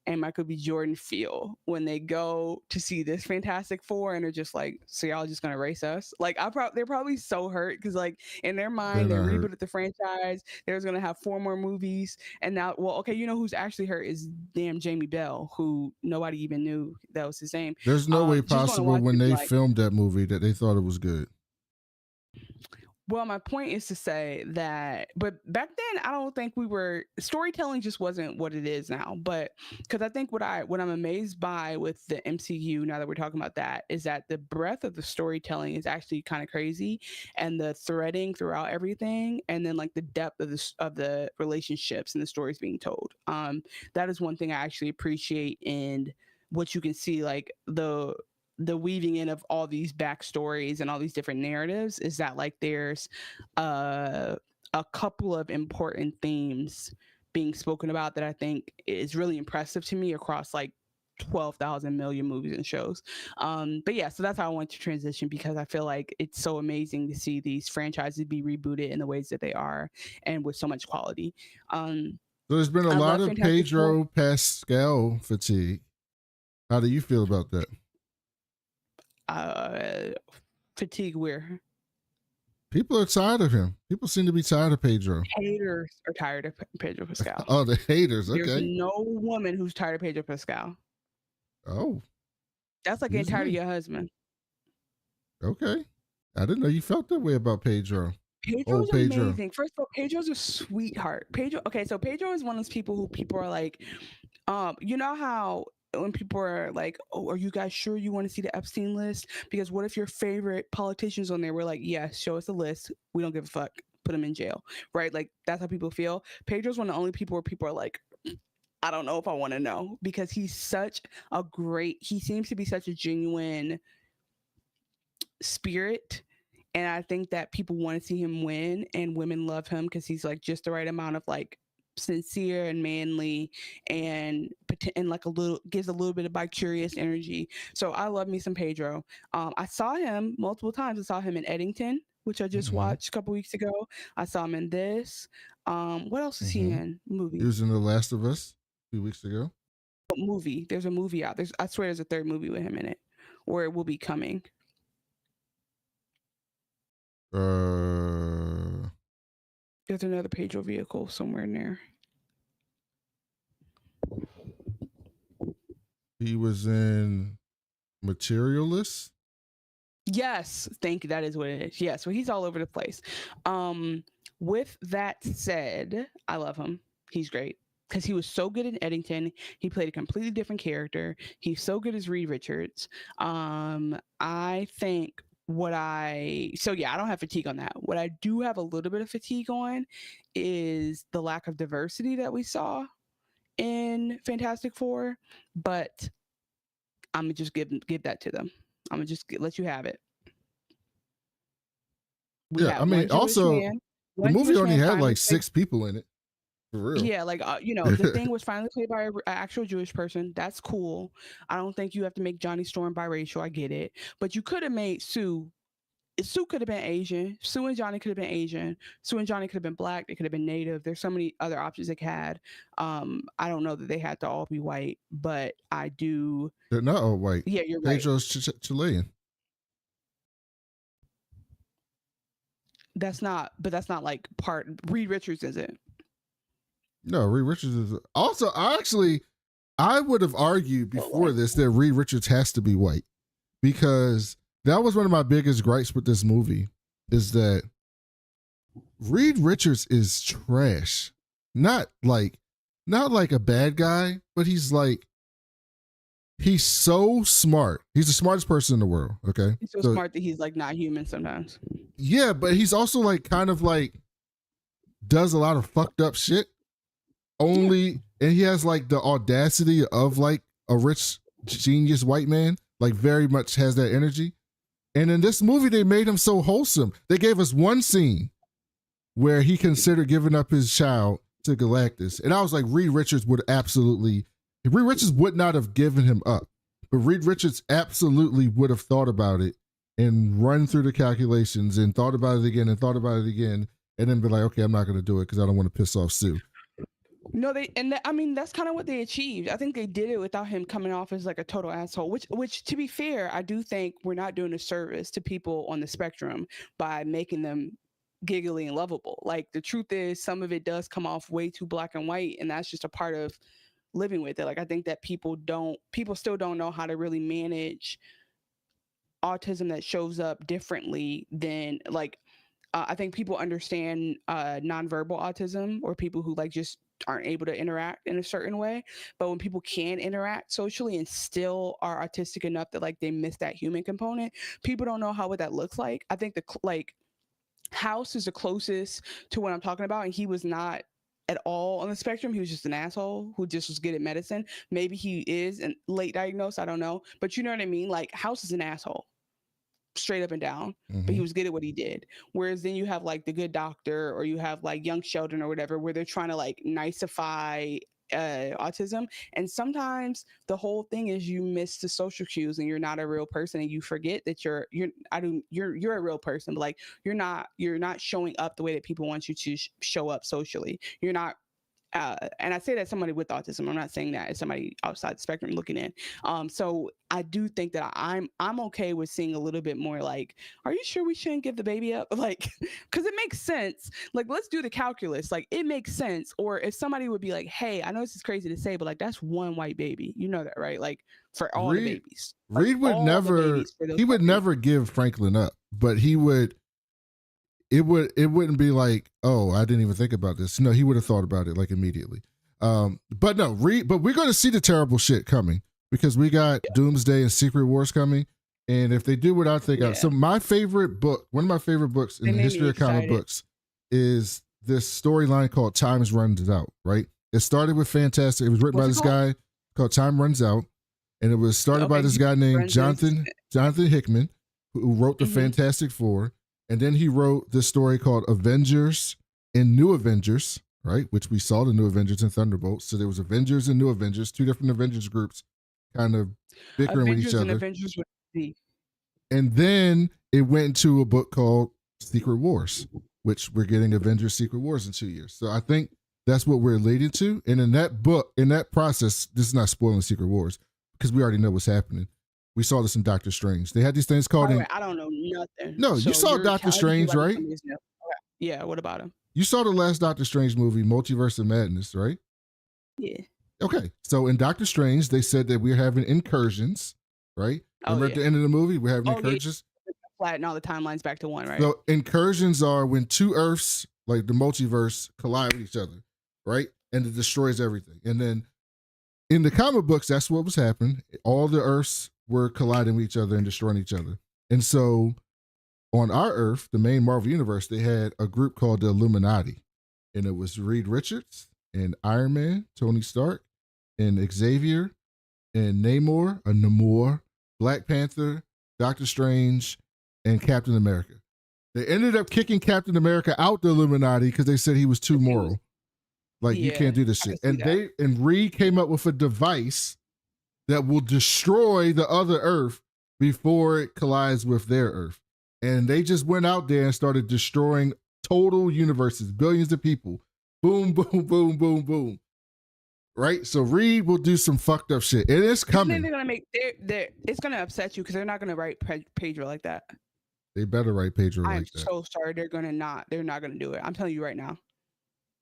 and Michael B. Jordan feel when they go to see this Fantastic Four and are just like, so y'all just gonna erase us? Like, they're probably so hurt because, like, in their mind, they rebooted the franchise. They was gonna have 4 more movies, and now, well, okay, you know who's actually hurt is damn Jamie Bell, who nobody even knew that was his name. There's no way possible when they filmed that movie that they thought it was good. Well, my point is to say that, but back then, I don't think storytelling just wasn't what it is now. But because I think what I'm amazed by with the MCU, now that we're talking about that, is that the breadth of the storytelling is actually kind of crazy, and the threading throughout everything, and then like the depth of the relationships and the stories being told. That is one thing I actually appreciate in what you can see, like the weaving in of all these backstories and all these different narratives, is that like there's a couple of important themes being spoken about that I think is really impressive to me across like 12,000 million movies and shows. But yeah, so that's how I want to transition, because I feel like it's so amazing to see these franchises be rebooted in the ways that they are and with so much quality. So there's been a lot of Pedro Pascal fatigue. How do you feel about that? Fatigue where? People are tired of him. People seem to be tired of Pedro. Haters are tired of Pedro Pascal. Oh, the haters. Okay. There's no woman who's tired of Pedro Pascal. Oh. That's like getting tired of your husband. Okay. I didn't know you felt that way about Pedro. Pedro's amazing. First of all, Pedro's a sweetheart. So Pedro is one of those people who people are like, you know how when people are like, oh, are you guys sure you want to see the Epstein list? Because what if your favorite politician's on there? We're like, yes, show us a list. We don't give a fuck. Put them in jail, right? Like that's how people feel. Pedro's one of the only people where people are like, I don't know if I want to know, because he seems to be such a genuine spirit. And I think that people want to see him win, and women love him because he's like just the right amount of like sincere and manly, and like a little, gives a little bit of bi-curious energy. So I love me some Pedro. I saw him multiple times. I saw him in Eddington, which I just watched a couple weeks ago. I saw him in this. What else is he in? Movie. He was in The Last of Us a few weeks ago. What movie? There's a movie out. I swear there's a third movie with him in it, or it will be coming. There's another Pedro vehicle somewhere in there. He was in Materialist. Yes, thank you. That is what it is. Yeah, so he's all over the place. With that said, I love him. He's great because he was so good in Eddington. He played a completely different character. He's so good as Reed Richards. I think I don't have fatigue on that. What I do have a little bit of fatigue on is the lack of diversity that we saw in Fantastic Four, but I'm gonna just give that to them. I'm gonna just let you have it. I mean, also the movie only had like 6 people in it. For real. Yeah, like the thing was finally played by an actual Jewish person. That's cool. I don't think you have to make Johnny Storm biracial. I get it, but you could have made Sue. Sue could have been Asian. Sue and Johnny could have been Asian. Sue and Johnny could have been Black. They could have been Native. There's so many other options they had. I don't know that they had to all be white, but I do. They're not all white. Yeah, you're right. Pedro's Chilean. That's not like part. Reed Richards isn't. No, Reed Richards is also. I would have argued before this that Reed Richards has to be white, because that was one of my biggest gripes with this movie, is that Reed Richards is trash. Not like a bad guy, but he's so smart. He's the smartest person in the world. Okay. He's so smart that he's like not human sometimes. Yeah, but he's also like kind of like does a lot of fucked up shit. And he has like the audacity of like a rich genius white man, like very much has that energy. And in this movie, they made him so wholesome. They gave us one scene where he considered giving up his child to Galactus. And I was like, Reed Richards would not have given him up. But Reed Richards absolutely would have thought about it and run through the calculations and thought about it again and thought about it again. And then be like, okay, I'm not going to do it because I don't want to piss off Sue. No, I mean, that's kind of what they achieved. I think they did it without him coming off as like a total asshole, which to be fair, I do think we're not doing a service to people on the spectrum by making them giggly and lovable. Like, the truth is, some of it does come off way too black and white, and that's just a part of living with it. Like, I think that people still don't know how to really manage autism that shows up differently than like, I think people understand nonverbal autism, or people who like just aren't able to interact in a certain way. But when people can interact socially and still are autistic enough that like they miss that human component, people don't know what that looks like. I think House is the closest to what I'm talking about, and he was not at all on the spectrum. He was just an asshole who just was good at medicine. Maybe he is late diagnosed, I don't know, but you know what I mean? Like, House is an asshole straight up and down, but he was good at what he did. Whereas then you have like The Good Doctor, or you have like Young Sheldon or whatever, where they're trying to like nicify autism, and sometimes the whole thing is you miss the social cues and you're not a real person, and you forget that you're a real person, but like you're not showing up the way that people want you to show up socially. You're not and I say that somebody with autism, I'm not saying that as somebody outside the spectrum looking in. So I do think that I'm okay with seeing a little bit more like, are you sure we shouldn't give the baby up? Like, because it makes sense. Like, let's do the calculus. Like, it makes sense. Or if somebody would be like, hey, I know this is crazy to say, but like, that's one white baby. You know that, right? Like, for all the babies. Reed would never give Franklin up, but he would. It wouldn't be like, oh, I didn't even think about this. No, he would have thought about it like immediately. But we're going to see the terrible shit coming, because we got Doomsday and Secret Wars coming. And if they do what I think, so my favorite book, one of my favorite books in the history of comic books, is this storyline called Time Runs Out, right? It started with Fantastic. It was written by this guy called Time Runs Out. And it was started by this guy named Jonathan Hickman, who wrote the Fantastic Four. And then he wrote this story called Avengers and New Avengers, right? Which we saw the New Avengers and Thunderbolts. So there was Avengers and New Avengers, two different Avengers groups kind of bickering with each Avengers and other. Avengers with D. And then it went into a book called Secret Wars, which we're getting Avengers Secret Wars in 2 years. So I think that's what we're leading to. And in that book, in that process, this is not spoiling Secret Wars because we already know what's happening. We saw this in Doctor Strange. They had these things called. I don't know nothing. No, you saw Doctor Strange, right? Yeah. What about him? You saw the last Doctor Strange movie, Multiverse of Madness, right? Yeah. Okay. So in Doctor Strange, they said that we're having incursions, right? Remember at the end of the movie, we're having incursions. Yeah. Flatten all the timelines back to one, right? So incursions are when two Earths, like the multiverse, collide with each other, right? And it destroys everything. And then in the comic books, that's what was happening. All the Earths were colliding with each other and destroying each other. And so on our Earth, the main Marvel universe, they had a group called the Illuminati. And it was Reed Richards and Iron Man, Tony Stark, and Xavier, and Namor, Black Panther, Doctor Strange, and Captain America. They ended up kicking Captain America out the Illuminati because they said he was too moral. Like, you can't do this shit. And Reed came up with a device that will destroy the other Earth before it collides with their Earth. And they just went out there and started destroying total universes, billions of people. Boom, boom, boom, boom, boom. Right? So Reed will do some fucked up shit. It is coming. They're gonna it's gonna upset you because they're not gonna write Pedro like that. They better write Pedro like that. I'm so sorry. They're not gonna do it. I'm telling you right now.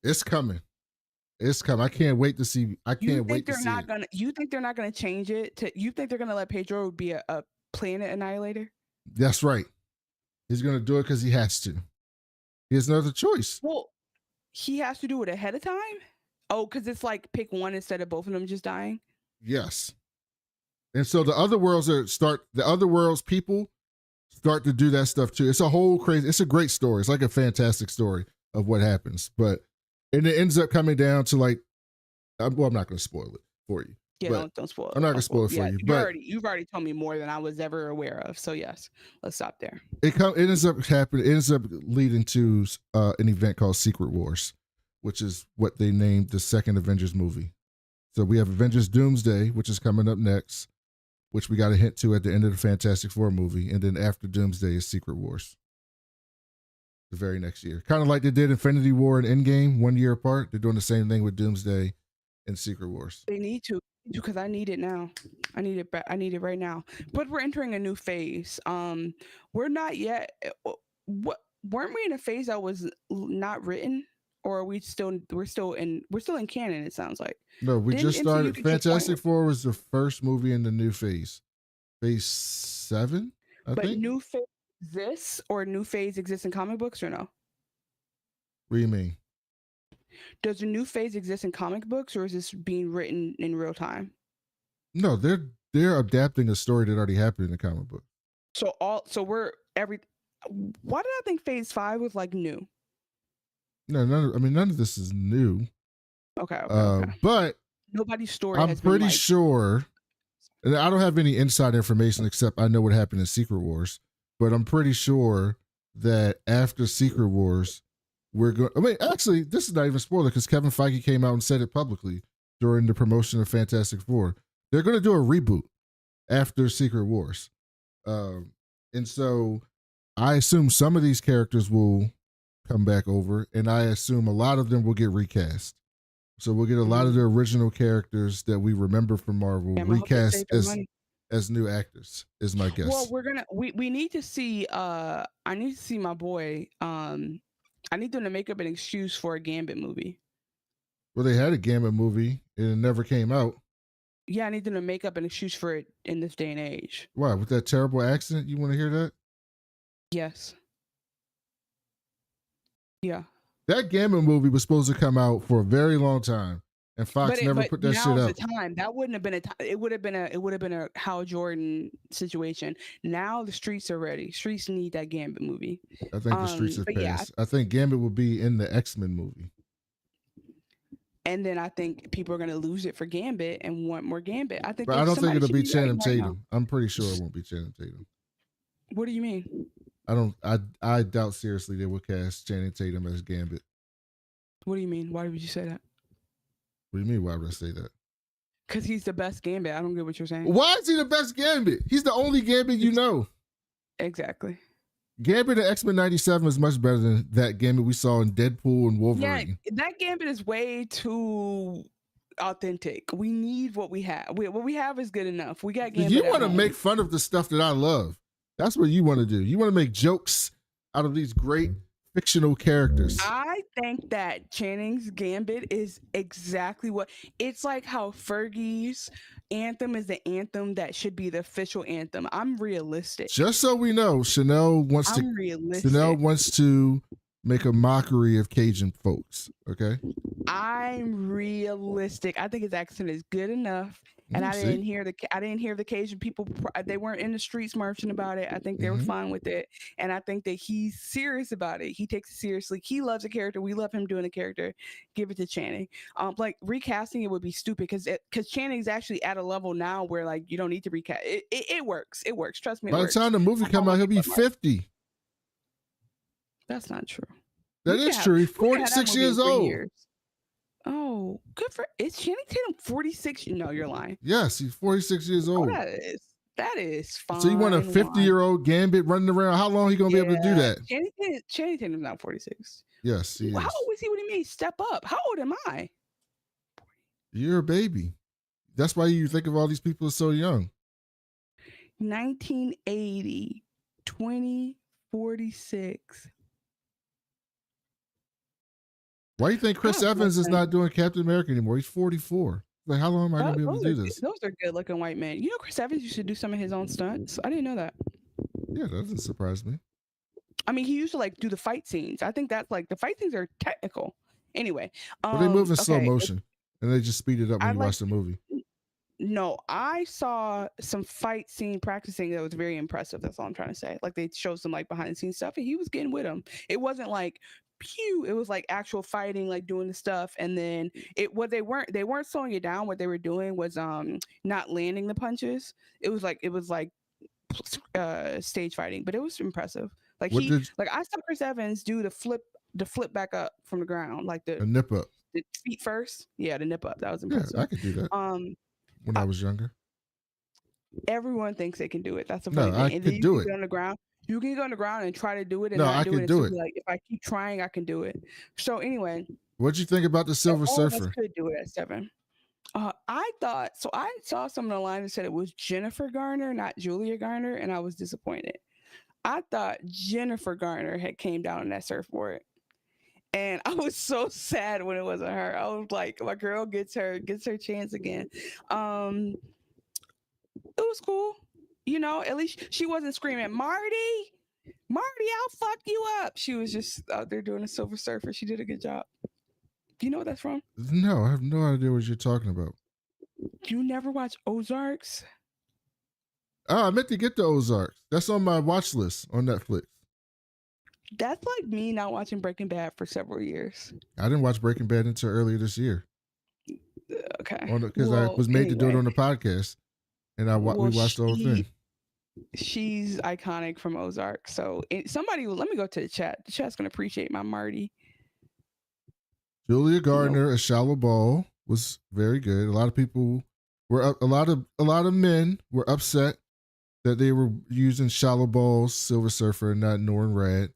It's coming. It's coming. I can't wait to see. I can't wait to see. You think they're not gonna change it to? You think they're gonna let Pedro be a planet annihilator? That's right. He's gonna do it because he has to. He has no other choice. Well, he has to do it ahead of time. Oh, because it's like pick one instead of both of them just dying. Yes. And so the other worlds people start to do that stuff too. It's a whole crazy. It's a great story. It's like a fantastic story of what happens, and it ends up coming down to like, I'm not going to spoil it for you. Yeah, don't spoil it. I'm not going to spoil it for you. But you've already told me more than I was ever aware of. So yes, let's stop there. It ends up happening. It ends up leading to an event called Secret Wars, which is what they named the second Avengers movie. So we have Avengers Doomsday, which is coming up next, which we got a hint to at the end of the Fantastic Four movie. And then after Doomsday is Secret Wars. The very next year. Kind of like they did Infinity War and Endgame 1 year apart. They're doing the same thing with Doomsday and Secret Wars. They need to, because I need it now. I need it right now. But we're entering a new phase. We're not yet. Weren't we in a phase that was not written? Or are we're still in canon, it sounds like. No, we just started. Fantastic Four was the first movie in the new phase. Phase 7, I think. New phase exists, or new phase exists in comic books, or no? What do you mean? Does a new phase exist in comic books, or is this being written in real time? No, they're adapting a story that already happened in the comic book. Why did I think phase 5 was like new? No, none of this is new. Okay. But nobody's story. I'm pretty sure, and I don't have any inside information except I know what happened in Secret Wars. But I'm pretty sure that after Secret Wars, we're going. I mean, actually, this is not even a spoiler because Kevin Feige came out and said it publicly during the promotion of Fantastic Four. They're going to do a reboot after Secret Wars, and so I assume some of these characters will come back over, and I assume a lot of them will get recast. So we'll get a lot of the original characters that we remember from Marvel recast as new actors, is my guess. Well, we need to see I need to see my boy. I need them to make up an excuse for a Gambit movie. Well, they had a Gambit movie and it never came out. Yeah, I need them to make up an excuse for it in this day and age. Why? With that terrible accent? You want to hear that? Yes. Yeah. That Gambit movie was supposed to come out for a very long time, and Fox never put that shit out. The time that wouldn't have been it would have been a Hal Jordan situation. Now the streets are ready. Streets need that Gambit movie. I think the streets have passed. I think Gambit will be in the X-Men movie. And then I think people are going to lose it for Gambit and want more Gambit. I don't think it'll be Channing Tatum. I'm pretty sure it won't be Channing Tatum. What do you mean? I doubt seriously they will cast Channing Tatum as Gambit. What do you mean? Why would you say that? What do you mean? Why would I say that? Because he's the best Gambit. I don't get what you're saying. Why is he the best Gambit? He's the only Gambit you know. Exactly. Gambit in X-Men 97 is much better than that Gambit we saw in Deadpool and Wolverine. Yeah, that Gambit is way too authentic. We need what we have. What we have is good enough. We got Gambit. You want to make fun of the stuff that I love. That's what you want to do. You want to make jokes out of these great fictional characters. I think that Channing's Gambit is exactly what it's like. How Fergie's anthem is the anthem that should be the official anthem. I'm realistic. Just so we know, Chanel wants to make a mockery of Cajun folks. Okay, I'm realistic. I think his accent is good enough. And I didn't hear the Cajun people. They weren't in the streets marching about it. I think they were fine with it, and I think that he's serious about it. He takes it seriously. He loves the character. We love him doing the character. Give it to Channing. Like recasting it would be stupid because Channing's actually at a level now where like you don't need to recast. It works. It works. Trust me. By the time the movie comes out, he'll be 50. That's not true. That is true. He's 46 years old. Oh, good for is Channing Tatum 46? No, you're lying. Yes, he's 46 years old. Oh, that is fine. So you want a 50-year-old Gambit running around? How long are you gonna be able to do that? Channing Tatum's not 46. Yes, he is. How old was he when he made Step Up? How old am I? You're a baby. That's why you think of all these people as so young. 1980, 2046. Why do you think Chris Evans is not doing Captain America anymore? He's 44. Like, how long am I going to be able to do this? Those are good-looking white men. You know, Chris Evans used to do some of his own stunts. I didn't know that. Yeah, that doesn't surprise me. I mean, he used to like do the fight scenes. I think that's like the fight scenes are technical. Anyway, but they move in slow motion, and they just speed it up when you watch the movie. No, I saw some fight scene practicing that was very impressive. That's all I'm trying to say. Like they showed some like behind the scenes stuff, and he was getting with them. It wasn't like pew. It was like actual fighting, like doing the stuff. And then they weren't slowing it down. What they were doing was not landing the punches. It was like stage fighting, but it was impressive. Like I saw Chris Evans do the flip back up from the ground, like the nip up. The feet first. Yeah, the nip up. That was impressive. Yeah, I could do that. When I was younger. Everyone thinks they can do it. That's the funny thing. I could do it. On the ground. You can go on the ground and try to do it and I can do it. Like if I keep trying, I can do it. So anyway, what'd you think about the Silver Surfer? All of us could do it at 7. I saw someone online that said it was Jennifer Garner, not Julia Garner, and I was disappointed. I thought Jennifer Garner had came down on that surfboard, and I was so sad when it wasn't her. I was like, my girl gets her chance again. It was cool. You know, at least she wasn't screaming, Marty, I'll fuck you up. She was just out there doing a Silver Surfer. She did a good job. Do you know what that's from? No, I have no idea what you're talking about. You never watch Ozarks? Oh, I meant to get the Ozarks. That's on my watch list on Netflix. That's like me not watching Breaking Bad for several years. I didn't watch Breaking Bad until earlier this year. Okay. Because I was made to do it on the podcast. And we watched the whole thing. She's iconic from Ozark. So let me go to the chat. The chat's gonna appreciate my Marty. Julia Gardner as Shallow Ball was very good. A lot of people were a lot of men were upset that they were using Shallow Ball's Silver Surfer and not Norrin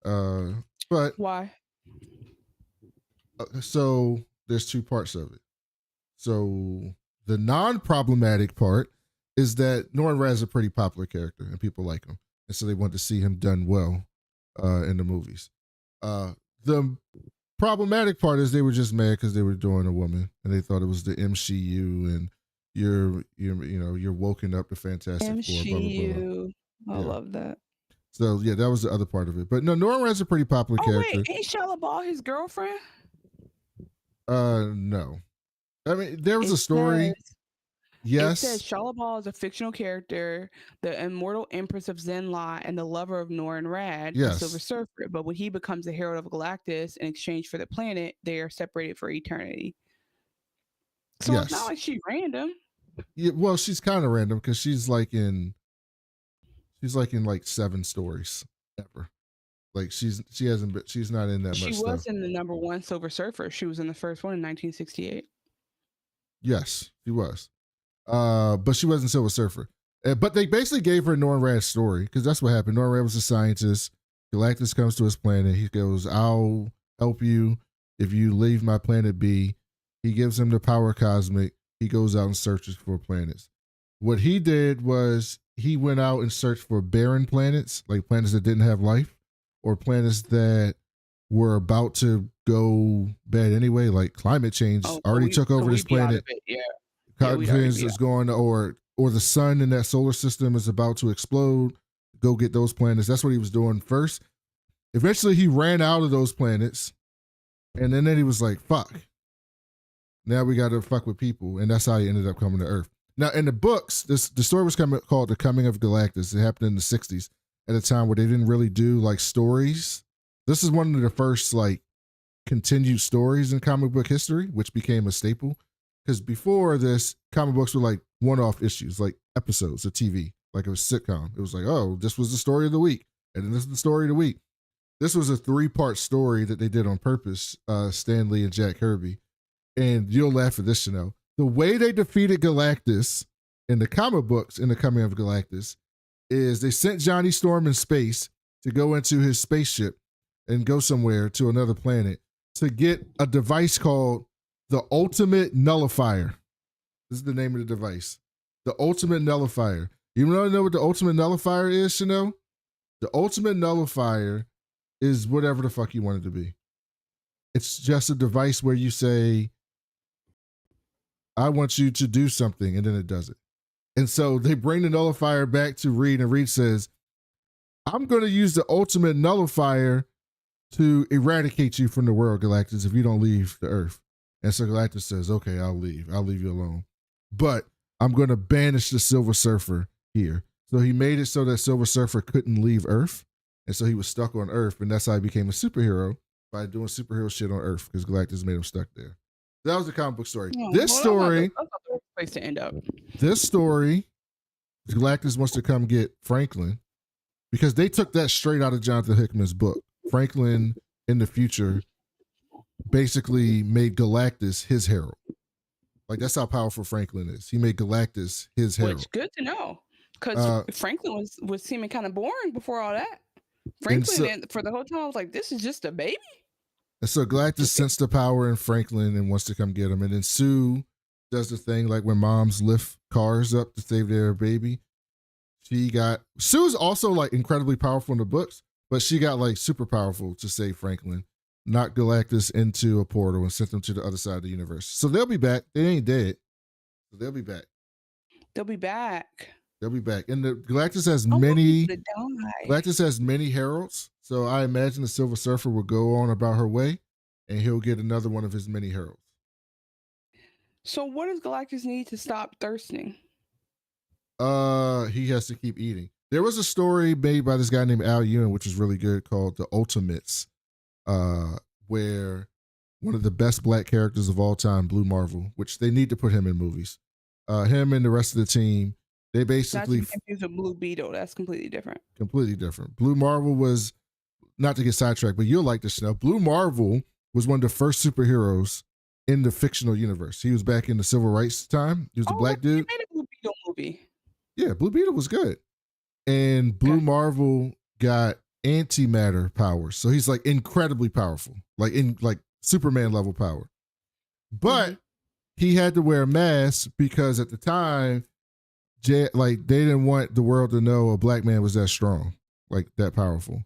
Radd. But why? So there's two parts of it. So the non-problematic part is that Norrin Radd is a pretty popular character and people like him. And so they want to see him done well in the movies. The problematic part is they were just mad because they were doing a woman and they thought it was the MCU and you're woken up to Fantastic MCU. Four, blah, blah, blah. I love that. So yeah, that was the other part of it. But no, Norrin Radd's a pretty popular character. Wait, ain't Shallow Ball his girlfriend? No. I mean, there was a story. Yes. It says Shallow Ball is a fictional character, the immortal empress of Zenn-La and the lover of Norrin Radd, the Silver Surfer. But when he becomes the herald of Galactus in exchange for the planet, they are separated for eternity. So it's not like she's random. Yeah, well, she's kind of random because she's like in like 7 stories ever. Like she's not in that She much was stuff. in the number one Silver Surfer. She was in the first one in 1968. Yes, she was. But she wasn't Silver Surfer. But they basically gave her Norrad's story because that's what happened. Norrad was a scientist. Galactus comes to his planet. He goes, "I'll help you if you leave my planet be." He gives him the power cosmic. He goes out and searches for planets. What he did was he went out and searched for barren planets, like planets that didn't have life, or planets that were about to go bad anyway, like climate change already took over this planet. Yeah. Cotton Pins is going, or the sun in that solar system is about to explode. Go get those planets. That's what he was doing first. Eventually, he ran out of those planets, and then he was like, "Fuck." Now we got to fuck with people, and that's how he ended up coming to Earth. Now, in the books, the story was called "The Coming of Galactus." It happened in the '60s, at a time where they didn't really do like stories. This is one of the first like continued stories in comic book history, which became a staple. Because before this, comic books were like one-off issues, like episodes of TV, like a sitcom. It was like, oh, this was the story of the week, and then this is the story of the week. This was a 3-part story that they did on purpose, Stan Lee and Jack Kirby. And you'll laugh at this, Chanel. The way they defeated Galactus in the comic books in The Coming of Galactus is they sent Johnny Storm in space to go into his spaceship and go somewhere to another planet to get a device called the Ultimate Nullifier. This is the name of the device. The Ultimate Nullifier. You want to know what the Ultimate Nullifier is, Chanel? The Ultimate Nullifier is whatever the fuck you want it to be. It's just a device where you say, I want you to do something, and then it does it. And so they bring the nullifier back to Reed, and Reed says, I'm going to use the Ultimate Nullifier to eradicate you from the world, Galactus, if you don't leave the Earth. And so Galactus says, okay, I'll leave. I'll leave you alone. But I'm going to banish the Silver Surfer here. So he made it so that Silver Surfer couldn't leave Earth. And so he was stuck on Earth. And that's how he became a superhero, by doing superhero shit on Earth, because Galactus made him stuck there. That was the comic book story. This story, that's a place to end up. This story, Galactus wants to come get Franklin, because they took that straight out of Jonathan Hickman's book. Franklin in the future basically made Galactus his herald. Like, that's how powerful Franklin is. He made Galactus his herald. Which good to know, because Franklin was seeming kind of boring before all that. Franklin, for the whole time, I was like, this is just a baby. And so Galactus sensed the power in Franklin and wants to come get him. And then Sue does the thing like when moms lift cars up to save their baby. Sue's also like incredibly powerful in the books, but she got like super powerful to save Franklin, knocked Galactus into a portal and sent them to the other side of the universe. So they'll be back. They ain't dead. So they'll be back. They'll be back. They'll be back. And the Galactus has many heralds. So I imagine the Silver Surfer will go on about her way, and he'll get another one of his many heralds. So what does Galactus need to stop thirsting? He has to keep eating. There was a story made by this guy named Al Ewing, which is really good, called The Ultimates, where one of the best black characters of all time, Blue Marvel, which they need to put him in movies. Him and the rest of the team, they basically not to confuse with Blue Beetle. That's completely different. Completely different. Blue Marvel was, not to get sidetracked, but you'll like this now. Blue Marvel was one of the first superheroes in the fictional universe. He was back in the civil rights time. He was a black dude. They made a Blue Beetle movie. Yeah, Blue Beetle was good. And Blue Marvel got antimatter powers. So he's like incredibly powerful, like in like Superman level power. But he had to wear a mask because at the time, like they didn't want the world to know a black man was that strong, like that powerful.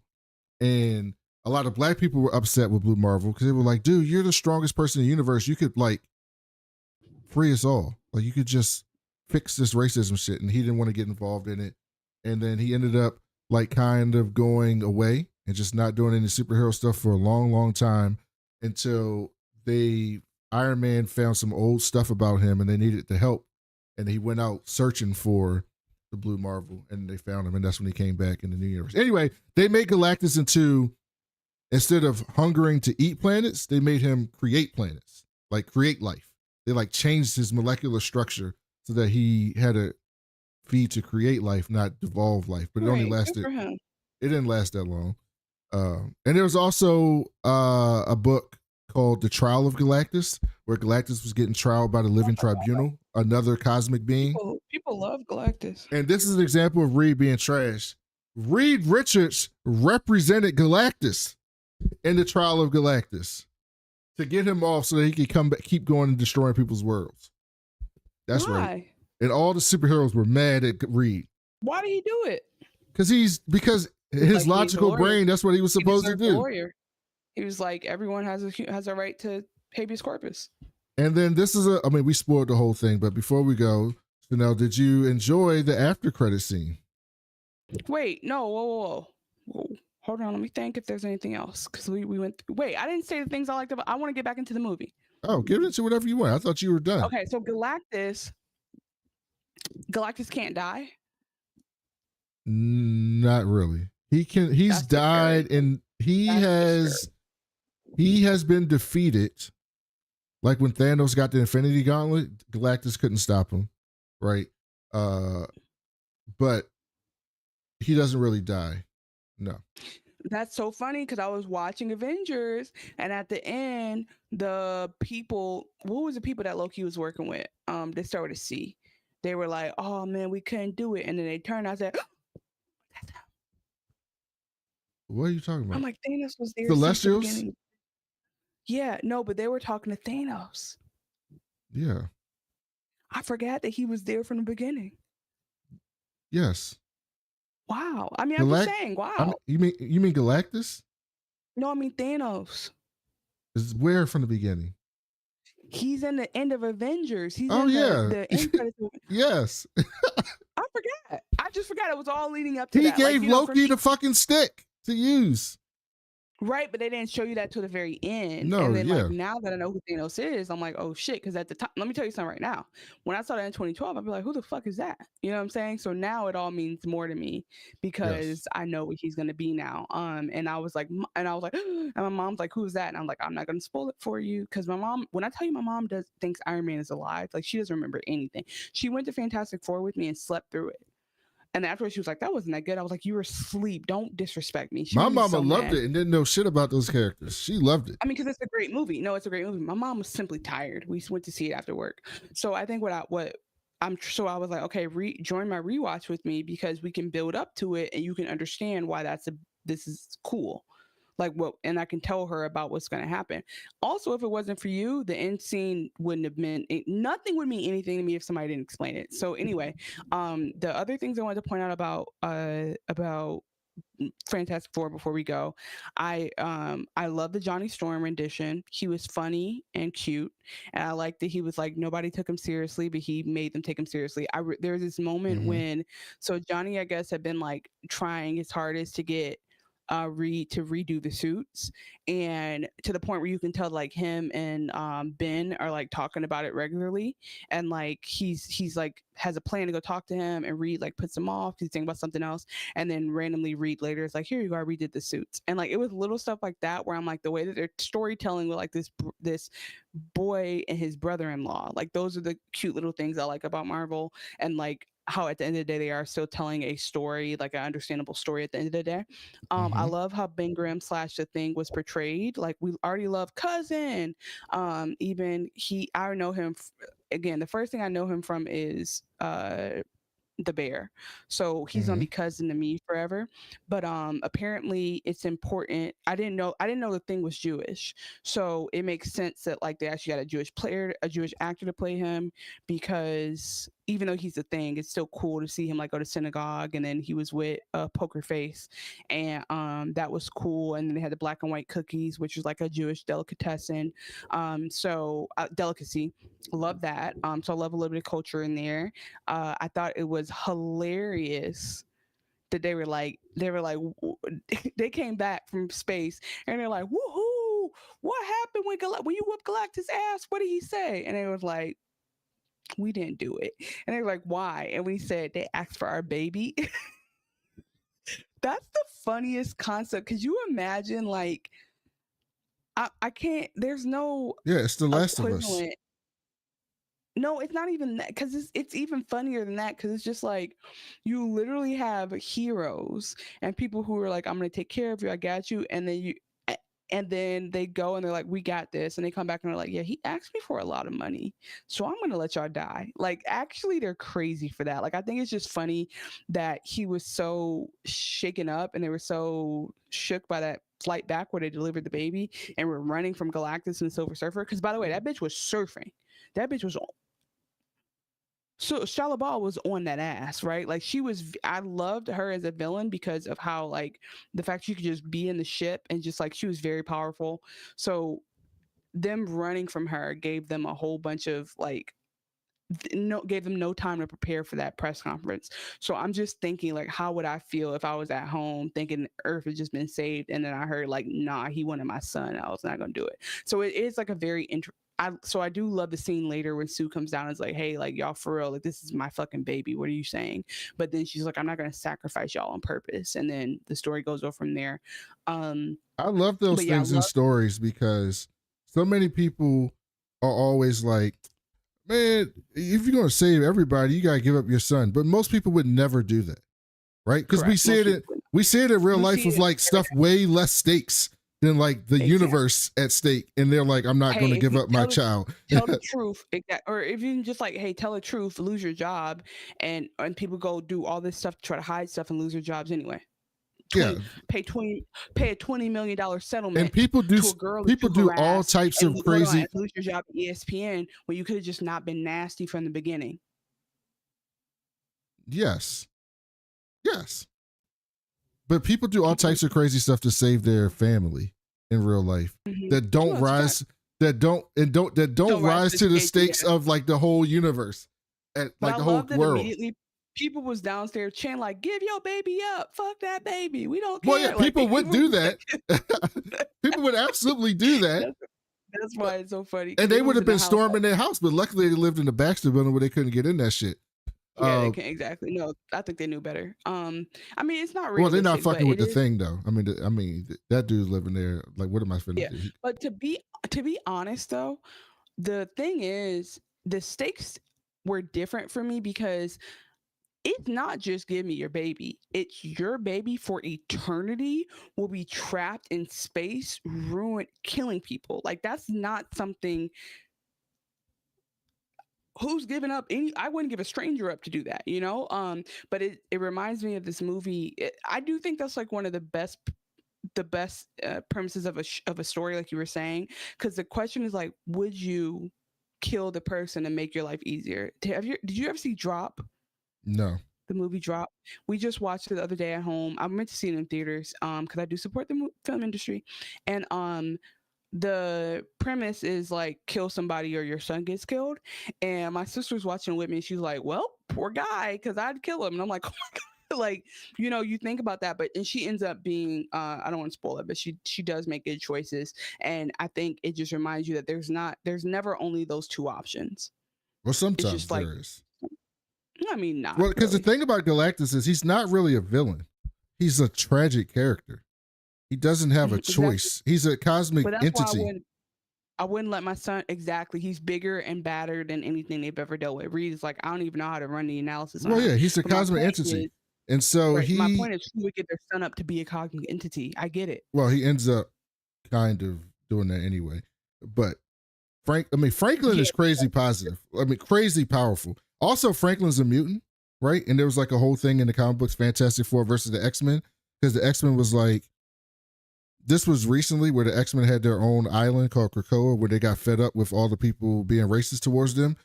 And a lot of black people were upset with Blue Marvel because they were like, dude, you're the strongest person in the universe. You could like free us all. Like you could just fix this racism shit. And he didn't want to get involved in it. And then he ended up like kind of going away and just not doing any superhero stuff for a long, long time until Iron Man found some old stuff about him and they needed the help. And he went out searching for the Blue Marvel and they found him. And that's when he came back in the new universe. Anyway, they made Galactus into, instead of hungering to eat planets, they made him create planets, like create life. They like changed his molecular structure so that he had a feed to create life, not devolve life. But it only lasted, it didn't last that long. And there was also a book called The Trial of Galactus, where Galactus was getting trialed by the Living Tribunal, another cosmic being. People love Galactus. And this is an example of Reed being trash. Reed Richards represented Galactus in The Trial of Galactus to get him off so that he could come back, keep going and destroying people's worlds. That's Why? right. And all the superheroes were mad at Reed. Why did he do it? Because his logical brain, that's what he was supposed to do. Lawyer. He was like, everyone has a right to habeas corpus. And then this is we spoiled the whole thing, but before we go, Chanel, did you enjoy the after credit scene? Wait, no, whoa. Hold on, let me think if there's anything else. Because we went, wait, I didn't say the things I liked about, I want to get back into the movie. Oh, get into whatever you want. I thought you were done. Okay, so Galactus can't die? Not really. He's died and he has been defeated. Like when Thanos got the Infinity Gauntlet, Galactus couldn't stop him, right? But he doesn't really die. No. That's so funny because I was watching Avengers, and at the end, the people, what was the people that Loki was working with? They started to see. They were like, "Oh man, we couldn't do it," and then they turned out and said, "That's him." What are you talking about? I'm like, Thanos was there. Celestials? Yeah, no, but they were talking to Thanos. Yeah. I forgot that he was there from the beginning. Yes. Wow. I mean, I'm just saying, wow. You mean Galactus? No, I mean Thanos. Is where from the beginning? He's in the end of Avengers. He's in the end credits. Yes. I forgot. I just forgot it was all leading up to that. He gave Loki the fucking stick to use. Right, but they didn't show you that till the very end. No, and then like now that I know who Thanos is, I'm like, oh shit, because at the time, let me tell you something right now. When I saw that in 2012, I'd be like, who the fuck is that? You know what I'm saying? So now it all means more to me because I know what he's gonna be now. And I was like, and my mom's like, who's that? And I'm like, I'm not gonna spoil it for you because my mom, when I tell you my mom thinks Iron Man is alive, like she doesn't remember anything. She went to Fantastic Four with me and slept through it. And afterwards, she was like, that wasn't that good. I was like, you were asleep. Don't disrespect me. My mama loved it and didn't know shit about those characters. She loved it. I mean, because it's a great movie. No, it's a great movie. My mom was simply tired. We went to see it after work. So I think I was like, okay, join my rewatch with me because we can build up to it and you can understand why this is cool. Like and I can tell her about what's going to happen. Also, if it wasn't for you, the end scene wouldn't have meant nothing would mean anything to me if somebody didn't explain it. So anyway, the other things I wanted to point out about Fantastic Four before we go, I love the Johnny Storm rendition. He was funny and cute, and I liked that he was like nobody took him seriously, but he made them take him seriously. There was this moment when Johnny, I guess, had been like trying his hardest to get Reed to redo the suits, and to the point where you can tell like him and Ben are like talking about it regularly, and like he's like has a plan to go talk to him, and Reed like puts him off because he's thinking about something else, and then randomly Reed later is like, here you go, I redid the suits. And like it was little stuff like that where I'm like, the way that they're storytelling with like this boy and his brother-in-law, like those are the cute little things I like about Marvel, and like how at the end of the day they are still telling a story, like an understandable story at the end of the day. I love how Ben Grimm / The Thing was portrayed. Like we already love Cousin. Even I know him again. The first thing I know him from is the Bear, so he's gonna be cousin to me forever. But apparently it's important. I didn't know the Thing was Jewish, so it makes sense that like they actually got a Jewish actor to play him, because even though he's a Thing, it's still cool to see him like go to synagogue, and then he was with Poker Face, and that was cool. And then they had the black and white cookies, which is like a Jewish delicatessen, delicacy. Love that. So I love a little bit of culture in there. I thought it was hilarious that they were like they came back from space and they're like, woohoo, what happened when you whooped Galactus' ass? What did he say? And they was like, we didn't do it. And they were like, why? And we said they asked for our baby. That's the funniest concept. Could you imagine, like, I can't, there's no it's The Last of Us. no, it's not even that, because it's even funnier than that, because it's just like you literally have heroes and people who are like, I'm gonna take care of you, I got you, and then and then they go and they're like, we got this, and they come back and they're like, yeah, he asked me for a lot of money, so I'm gonna let y'all die. Like, actually, they're crazy for that. Like, I think it's just funny that he was so shaken up and they were so shook by that flight back where they delivered the baby and were running from Galactus and Silver Surfer. Because, by the way, that bitch was surfing. That bitch was, so Shia LaBeouf was on that ass, right? Like, she was. I loved her as a villain because of how, like, the fact she could just be in the ship and just like, she was very powerful. So them running from her gave them a whole bunch of like, gave them no time to prepare for that press conference. So I'm just thinking, like, how would I feel if I was at home thinking Earth has just been saved, and then I heard like, nah, he wanted my son, I was not gonna do it. So it is like a very so I do love the scene later when Sue comes down and is like, hey, like, y'all for real, like, this is my fucking baby, what are you saying? But then she's like, I'm not gonna sacrifice y'all on purpose, and then the story goes on from there. I love those things in stories, because so many people are always like, man, if you're going to save everybody, you got to give up your son. But most people would never do that, right? Because we see it in real life with like stuff way less stakes than like the universe at stake, and they're like, I'm not going to give up my child. Tell the truth, or if you just like, hey, tell the truth, lose your job, and people go do all this stuff to try to hide stuff and lose their jobs anyway. Pay a $20 million settlement, and people do all types of crazy. Lose your job at ESPN when you could have just not been nasty from the beginning. Yes, but people do all types of crazy stuff to save their family in real life, that don't rise, that don't rise to the stakes of like the whole universe, and like the whole world. People was downstairs chanting like, give your baby up, fuck that baby, we don't care. Well, yeah, people would do that. People would absolutely do that. That's why it's so funny. And they would have been storming their house, but luckily they lived in the Baxter building where they couldn't get in that shit. Yeah, they can't, exactly. No, I think they knew better. I mean, it's not realistic. Well, they're not fucking with the thing though. I mean, that dude's living there. Like, what am I finna do? But to be honest though, the thing is, the stakes were different for me, because it's not just give me your baby. It's your baby for eternity will be trapped in space, ruined, killing people. Like, that's not something. Who's giving up I wouldn't give a stranger up to do that, you know? But it reminds me of this movie. I do think that's like one of the best premises of a story, like you were saying, because the question is like, would you kill the person and make your life easier? Did you ever see Drop? No. The movie Drop. We just watched it the other day at home. I meant to see it in theaters because I do support the film industry. And the premise is like, kill somebody or your son gets killed. And my sister's watching with me, and she's like, well, poor guy, because I'd kill him. And I'm like, oh my God. Like, you know, you think about that, and she ends up being, I don't want to spoil it, but she does make good choices. And I think it just reminds you that there's never only those two options. Well, sometimes there is. I mean, not well, because the thing about Galactus is he's not really a villain. He's a tragic character. He doesn't have a choice. He's a cosmic entity. I wouldn't let my son, exactly. He's bigger and badder than anything they've ever dealt with. Reed is like, I don't even know how to run the analysis. Well, yeah, he's a cosmic entity. And so my point is, who would get their son up to be a cosmic entity? I get it. Well, he ends up kind of doing that anyway. But Franklin is crazy positive. I mean, crazy powerful. Also, Franklin's a mutant, right? And there was like a whole thing in the comic books, Fantastic Four versus the X-Men, because the X-Men was like, this was recently where the X-Men had their own island called Krakoa, where they got fed up with all the people being racist towards them.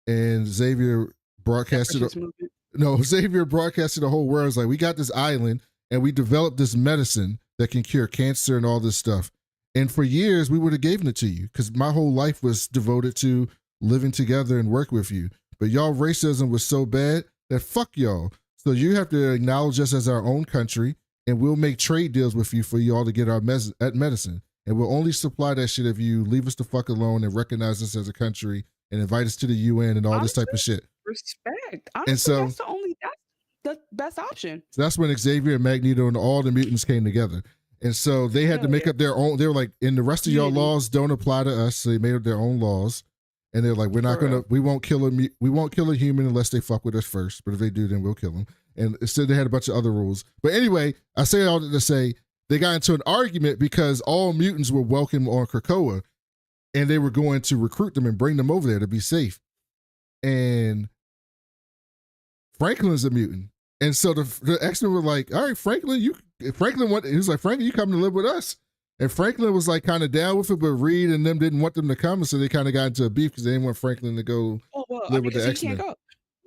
And Xavier broadcasted the whole world. It's like, we got this island and we developed this medicine that can cure cancer and all this stuff. And for years, we would have given it to you, because my whole life was devoted to living together and work with you. But y'all racism was so bad that fuck y'all. So you have to acknowledge us as our own country, and we'll make trade deals with you for y'all to get our medicine. And we'll only supply that shit if you leave us the fuck alone and recognize us as a country and invite us to the UN and all this type of shit. Respect. Honestly, and so that's the best option. So that's when Xavier and Magneto and all the mutants came together. And so they had to make up their own. They were like, and the rest of y'all laws don't apply to us. So they made up their own laws. and they're like, we won't kill a human unless they fuck with us first. But if they do, then we'll kill them. And instead, they had a bunch of other rules. But anyway, I say all that to say they got into an argument because all mutants were welcome on Krakoa, and they were going to recruit them and bring them over there to be safe. And Franklin's a mutant. And so the X-Men were like, all right, Franklin, he was like, Franklin, you come to live with us. And Franklin was like kind of down with it, but Reed and them didn't want them to come. So they kind of got into a beef because they didn't want Franklin to go live with the X-Men.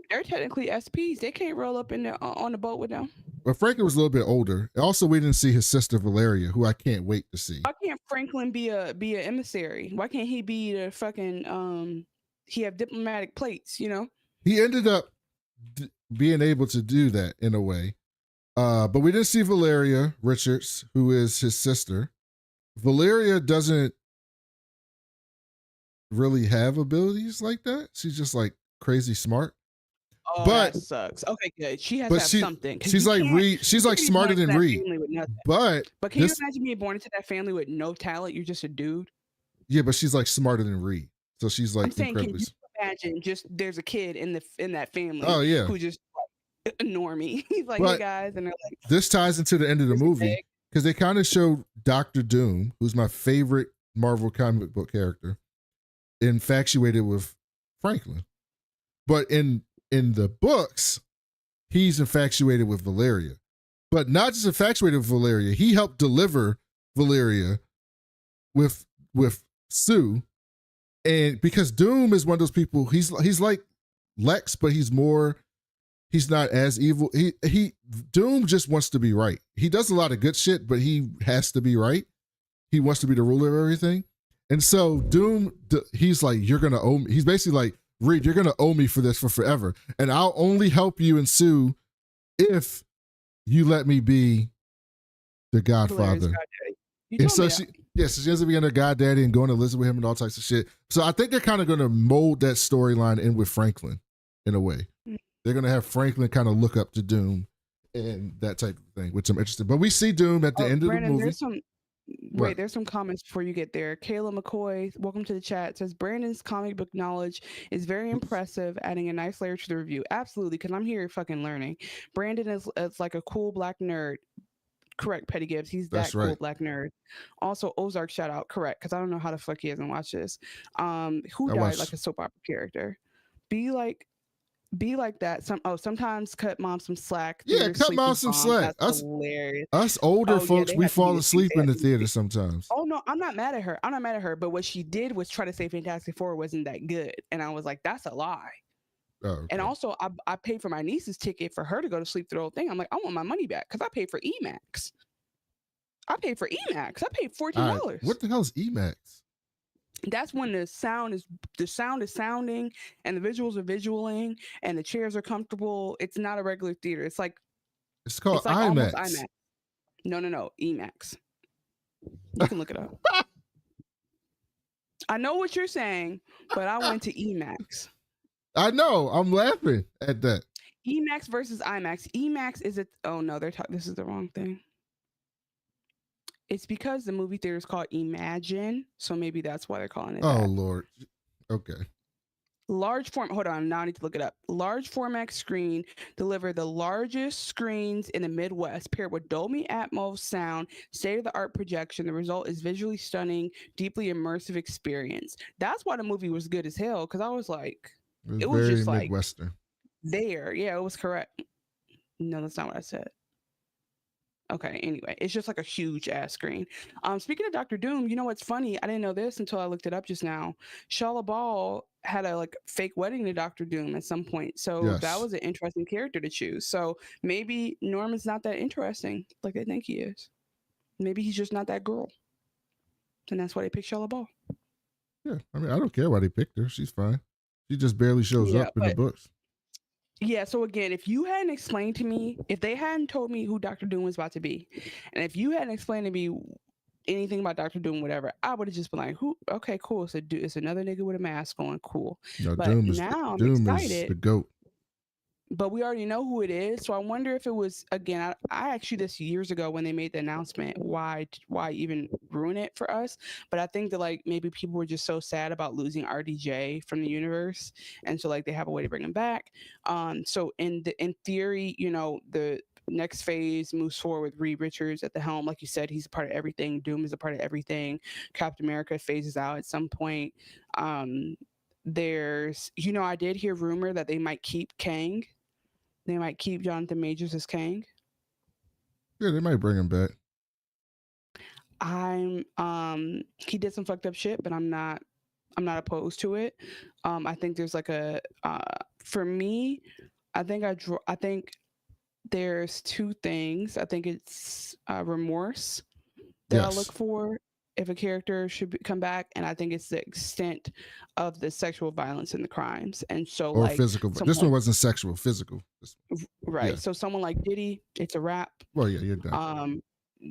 They're technically SPs. They can't roll up in on the boat with them. But Franklin was a little bit older. Also, we didn't see his sister Valeria, who I can't wait to see. Why can't Franklin be an emissary? Why can't he be the fucking he have diplomatic plates, you know? He ended up being able to do that in a way. But we didn't see Valeria Richards, who is his sister. Valeria doesn't really have abilities like that. She's just like crazy smart. Oh, but that sucks. Okay, good. She has to have something. She's like Reed. She's like smarter than Reed. But can you imagine being born into that family with no talent? You're just a dude. Yeah, but she's like smarter than Reed. So she's like. I'm saying, can you imagine? Just there's a kid in that family. Oh yeah. Who just like normie. He's like, hey guys, and they're like. This ties into the end of the movie because they kind of showed Dr. Doom, who's my favorite Marvel comic book character, infatuated with Franklin, but in the books, he's infatuated with Valeria, but not just infatuated with Valeria. He helped deliver Valeria with Sue, and because Doom is one of those people, he's like Lex, but he's not as evil. Doom just wants to be right. He does a lot of good shit, but he has to be right. He wants to be the ruler of everything, and so Doom, he's like, you're gonna owe me. He's basically like, Reed, you're gonna owe me for this for forever, and I'll only help you and Sue if you let me be the Godfather. And so she ends up being her goddaddy and going to live with him and all types of shit. So I think they're kind of gonna mold that storyline in with Franklin in a way. They're gonna have Franklin kind of look up to Doom and that type of thing, which I'm interested in. But we see Doom at the end of the movie. There's some comments before you get there. Kayla McCoy, welcome to the chat, says Brandon's comic book knowledge is very impressive, adding a nice layer to the review. Absolutely, because I'm here fucking learning. Brandon is like a cool black nerd. Correct, Petty Gibbs. He's that cool black nerd. Also, Ozark shout out. Correct, because I don't know how the fuck he hasn't watched this. Who died like a soap opera character? Be like that. Sometimes cut mom some slack. Yeah, cut mom some slack. That's hilarious. Us older folks, we fall asleep in the theater sometimes. Oh no, I'm not mad at her. But what she did was try to say Fantastic Four wasn't that good, and I was like, that's a lie. Oh, okay. And also, I paid for my niece's ticket for her to go to sleep through the whole thing. I'm like, I want my money back because I paid for IMAX. I paid $14. What the hell is IMAX? That's when the sound is sounding and the visuals are visualing and the chairs are comfortable. It's not a regular theater. It's called IMAX. IMAX. No, IMAX. You can look it up. I know what you're saying, but I went to IMAX. I know. I'm laughing at that. IMAX versus IMAX. IMAX is oh no, this is the wrong thing. It's because the movie theater is called Imagine, so maybe that's why they're calling it. Oh Lord. Okay. Hold on, now I need to look it up. Large format screen deliver the largest screens in the Midwest, paired with Dolby Atmos sound, state-of-the-art projection. The result is visually stunning, deeply immersive experience. That's why the movie was good as hell, because I was like, it was just like Midwestern. There, yeah, it was correct. No, that's not what I said. Okay, anyway, it's just like a huge ass screen. Speaking of Dr. Doom, you know what's funny? I didn't know this until I looked it up just now. Shia LaBeouf had a fake wedding to Dr. Doom at some point. So that was an interesting character to choose. So maybe Norman's not that interesting like they think he is. Maybe he's just not that girl. And that's why they picked Shia LaBeouf. Yeah, I mean, I don't care why they picked her. She's fine. She just barely shows up in the books. Yeah, so again, if you hadn't explained to me, if they hadn't told me who Dr. Doom was about to be, and if you hadn't explained to me anything about Dr. Doom, whatever, I would have just been like, "Who? Okay, cool. So it's another nigga with a mask on, cool." No, but Doom now I'm excited. Is the GOAT. but we already know who it is. So I wonder if it was again. I actually this years ago when they made the announcement. Why even ruin it for us? But I think that like maybe people were just so sad about losing RDJ from the universe, and so like they have a way to bring him back. So in theory, you know, the next phase moves forward with Reed Richards at the helm. Like you said, he's a part of everything. Doom is a part of everything. Captain America phases out at some point. There's, you know, I did hear rumor that they might keep Kang. They might keep Jonathan Majors as Kang. Yeah, they might bring him back. He did some fucked up shit, but I'm not opposed to it. I think there's like a for me, I think there's two things. I think it's remorse that I look for if a character should come back, and I think it's the extent of the sexual violence and the crimes. And so, or like physical. This one wasn't sexual, physical. Right. Yeah. So someone like Diddy, it's a wrap. Well, yeah, you're done.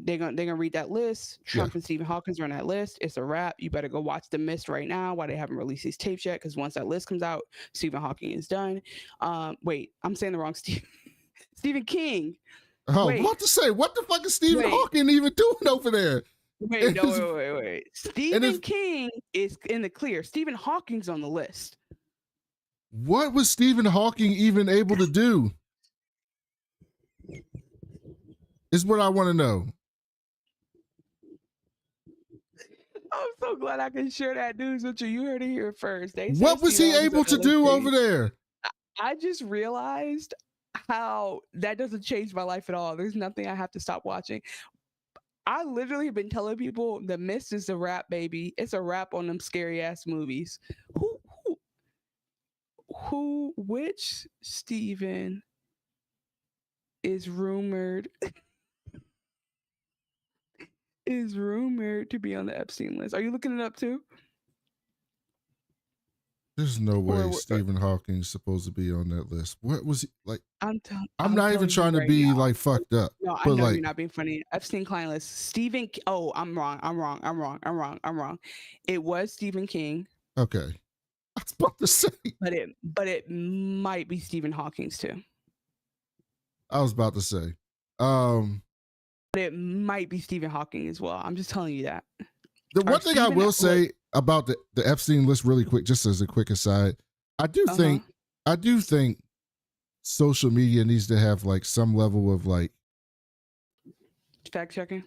They're gonna read that list. Trump and Stephen Hawkins are on that list. It's a wrap. You better go watch The Mist right now while they haven't released these tapes yet, because once that list comes out, Stephen Hawking is done. Wait, I'm saying the wrong Stephen King. Oh, what to say? What the fuck is Stephen Hawking even doing over there? Wait. Stephen King is in the clear. Stephen Hawking's on the list. What was Stephen Hawking even able to do? Is what I want to know. I'm so glad I can share that news with you. You heard it here first. What was he able to do over there? I just realized how that doesn't change my life at all. There's nothing I have to stop watching. I literally have been telling people The Mist is a wrap, baby. It's a wrap on them scary ass movies. Which Steven is rumored to be on the Epstein list. Are you looking it up too? There's no way Stephen Hawking's supposed to be on that list. What was he like? I'm not even trying to be like fucked up. No, I know like, you're not being funny. Epstein client list. Stephen. Oh, I'm wrong. It was Stephen King. Okay, I was about to say. But it might be Stephen Hawking's too. I was about to say. But it might be Stephen Hawking as well. I'm just telling you that. The one thing I will say about the Epstein list really quick, just as a quick aside, I do think social media needs to have like some level of like fact checking.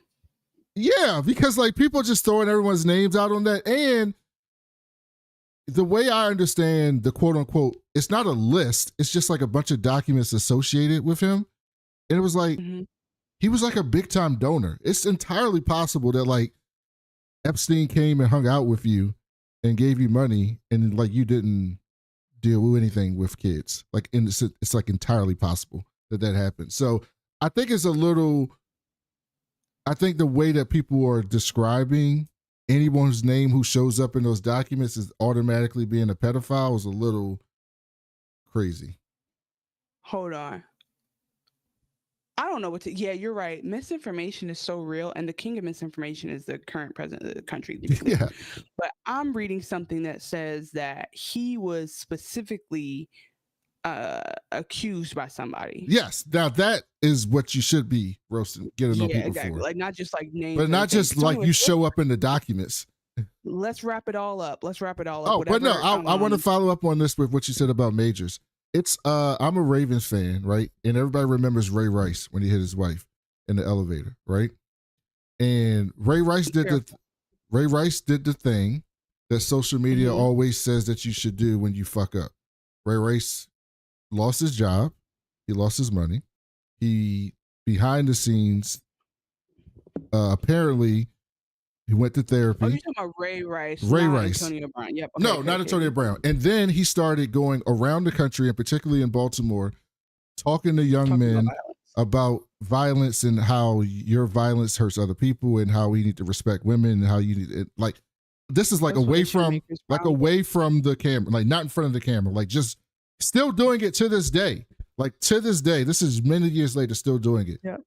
Yeah, because like people just throwing everyone's names out on that. And the way I understand the quote unquote, it's not a list. It's just like a bunch of documents associated with him. And it was like, he was like a big time donor. It's entirely possible that like Epstein came and hung out with you and gave you money and like you didn't deal with anything with kids. Like it's like entirely possible that happened. So I think it's a little, I think the way that people are describing anyone's name who shows up in those documents is automatically being a pedophile is a little crazy. Hold on. I don't know what to. Yeah, you're right. Misinformation is so real, and the king of misinformation is the current president of the country. Yeah. But I'm reading something that says that he was specifically accused by somebody. Yes, now that is what you should be roasting, getting on people for. Like not just like names, but not just like you show up in the documents. Let's wrap it all up. Oh, whatever, but no, I want to follow up on this with what you said about Majors. It's I'm a Ravens fan, right? And everybody remembers Ray Rice when he hit his wife in the elevator, right? And Ray Rice did the thing that social media always says that you should do when you fuck up. Ray Rice lost his job, he lost his money. He behind the scenes apparently he went to therapy. Oh, you're talking about Ray Rice. Ray Rice. Antonio Brown. Yep. Okay, no, not Antonio Brown. And then he started going around the country, and particularly in Baltimore, talking to young men about violence and how your violence hurts other people and how we need to respect women and how you need it. Like, this is like away from the camera, like not in front of the camera, like just still doing it to this day. Like to this day, this is many years later, still doing it. Yeah.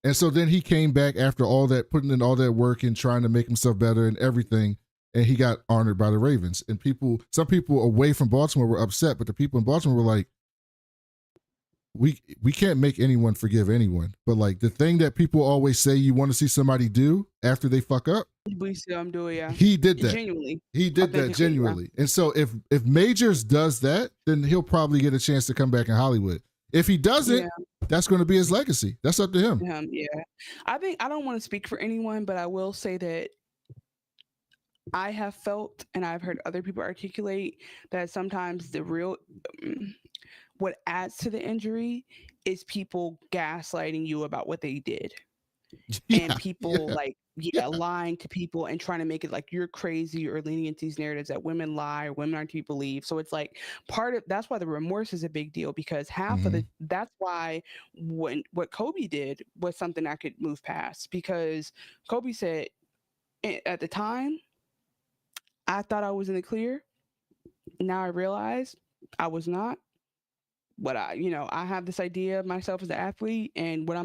And so then he came back after all that, putting in all that work and trying to make himself better and everything. And he got honored by the Ravens. And some people away from Baltimore were upset, but the people in Baltimore were like, we can't make anyone forgive anyone, but like the thing that people always say you want to see somebody do after they fuck up, We see them do it, yeah. he did that. Genuinely. He did that Authentically, yeah. genuinely. And so if Majors does that, then he'll probably get a chance to come back in Hollywood. If he doesn't, that's going to be his legacy. That's up to him. Yeah. I think I don't want to speak for anyone, but I will say that I have felt and I've heard other people articulate that sometimes the real what adds to the injury is people gaslighting you about what they did. And people lying to people and trying to make it like you're crazy or leaning into these narratives that women lie or women aren't to be believed. So it's like that's why the remorse is a big deal, because half of that's why what Kobe did was something I could move past, because Kobe said at the time, I thought I was in the clear. Now I realize I was not. What I have this idea of myself as an athlete and what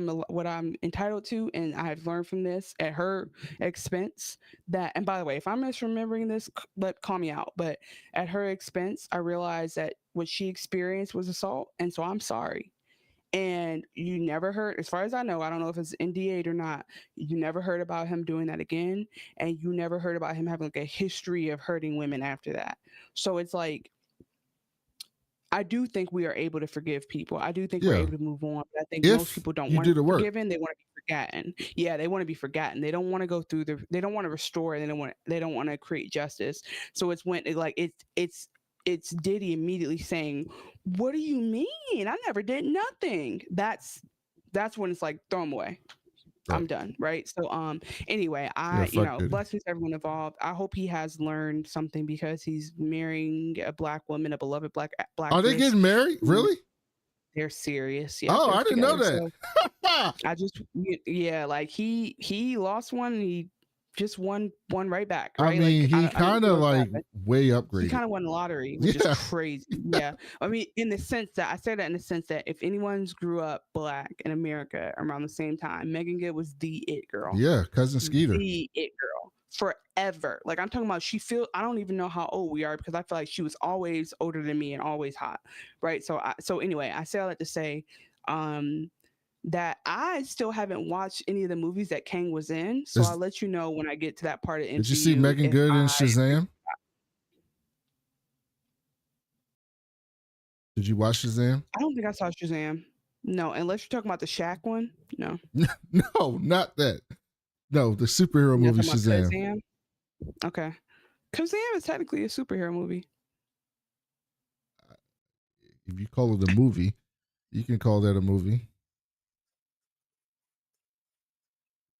I'm entitled to, and I've learned from this at her expense that. And by the way, if I'm misremembering this, call me out. But at her expense, I realized that what she experienced was assault, and so I'm sorry. And you never heard, as far as I know, I don't know if it's NDA'd or not, you never heard about him doing that again, and you never heard about him having like a history of hurting women after that. So it's like, I do think we are able to forgive people. I do think we're able to move on. But I think most people don't want to be forgiven. They want to be forgotten. Yeah, they want to be forgotten. They don't want to go through they don't want to restore. They don't want to create justice. So it's when it's Diddy immediately saying, "What do you mean? I never did nothing." That's when it's like, throw them away. Right. I'm done, right? So anyway, blessings to everyone involved. I hope he has learned something, because he's marrying a black woman, a beloved black. Are they getting married? Really? They're serious. Yeah. Oh, I didn't know that. So I just like he lost one and he just won right back. Right? I mean, he kind of like way upgraded. He kind of won the lottery, which is crazy. Yeah. I mean, in the sense that I say that in the sense that if anyone's grew up black in America around the same time, Megan Good was the it girl. Yeah, cousin Skeeter. The it girl forever. Like I'm talking about, I don't even know how old we are, because I feel like she was always older than me and always hot. Right. So anyway, I say all that to say, that I still haven't watched any of the movies that Kang was in. So I'll let you know when I get to that part of MCU. Did you see Megan Good in Shazam? Did you watch Shazam? I don't think I saw Shazam. No, unless you're talking about the Shaq one. No. No, not that. No, the superhero movie Shazam. Okay. Shazam is technically a superhero movie. If you call it a movie, you can call that a movie.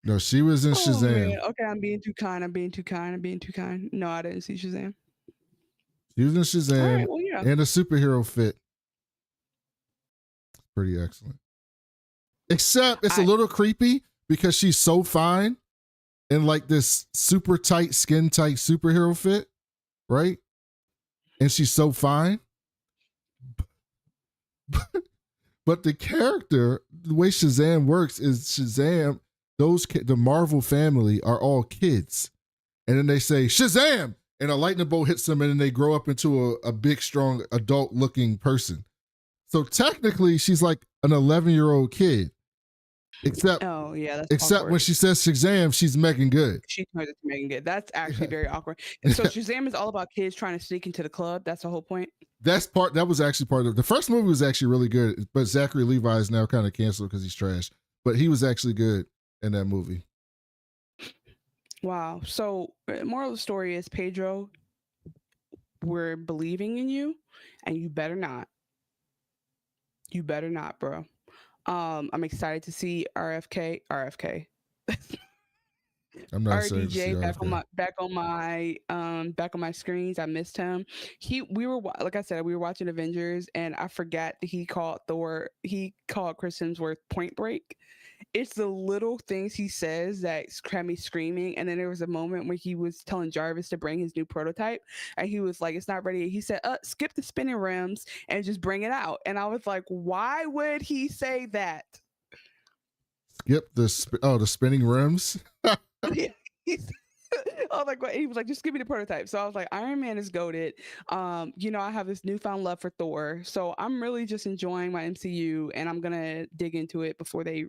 No, she was in Shazam. Man. Okay, I'm being too kind. No, I didn't see Shazam. She was in Shazam and a superhero fit. Pretty excellent. Except it's a little creepy because she's so fine in like this super tight, skin tight superhero fit, right? And she's so fine. But the character, the way Shazam works is Shazam, the Marvel family are all kids. And then they say, Shazam! And a lightning bolt hits them and then they grow up into a big, strong, adult-looking person. So technically, she's like an 11-year-old kid. Except when she says Shazam, she's Megan Good. She turns into Megan Good. That's actually very awkward. So Shazam is all about kids trying to sneak into the club. That's the whole point. That was actually part of the first movie was actually really good, but Zachary Levi is now kind of canceled because he's trash. But he was actually good in that movie. Wow. So moral of the story is, Pedro, we're believing in you, and you better not. You better not, bro. I'm excited to see RFK. I'm not RDJ back on my screens. I missed him. We were watching Avengers, and I forgot that he called Chris Hemsworth Point Break. It's the little things he says that had me screaming. And then there was a moment where he was telling Jarvis to bring his new prototype, and he was like, "It's not ready." He said, "Skip the spinning rims and just bring it out." And I was like, "Why would he say that?" Skip the spinning rims. I was like, what? He was like, just give me the prototype. So I was like, Iron Man is goated. I have this newfound love for Thor. So I'm really just enjoying my MCU, and I'm gonna dig into it before they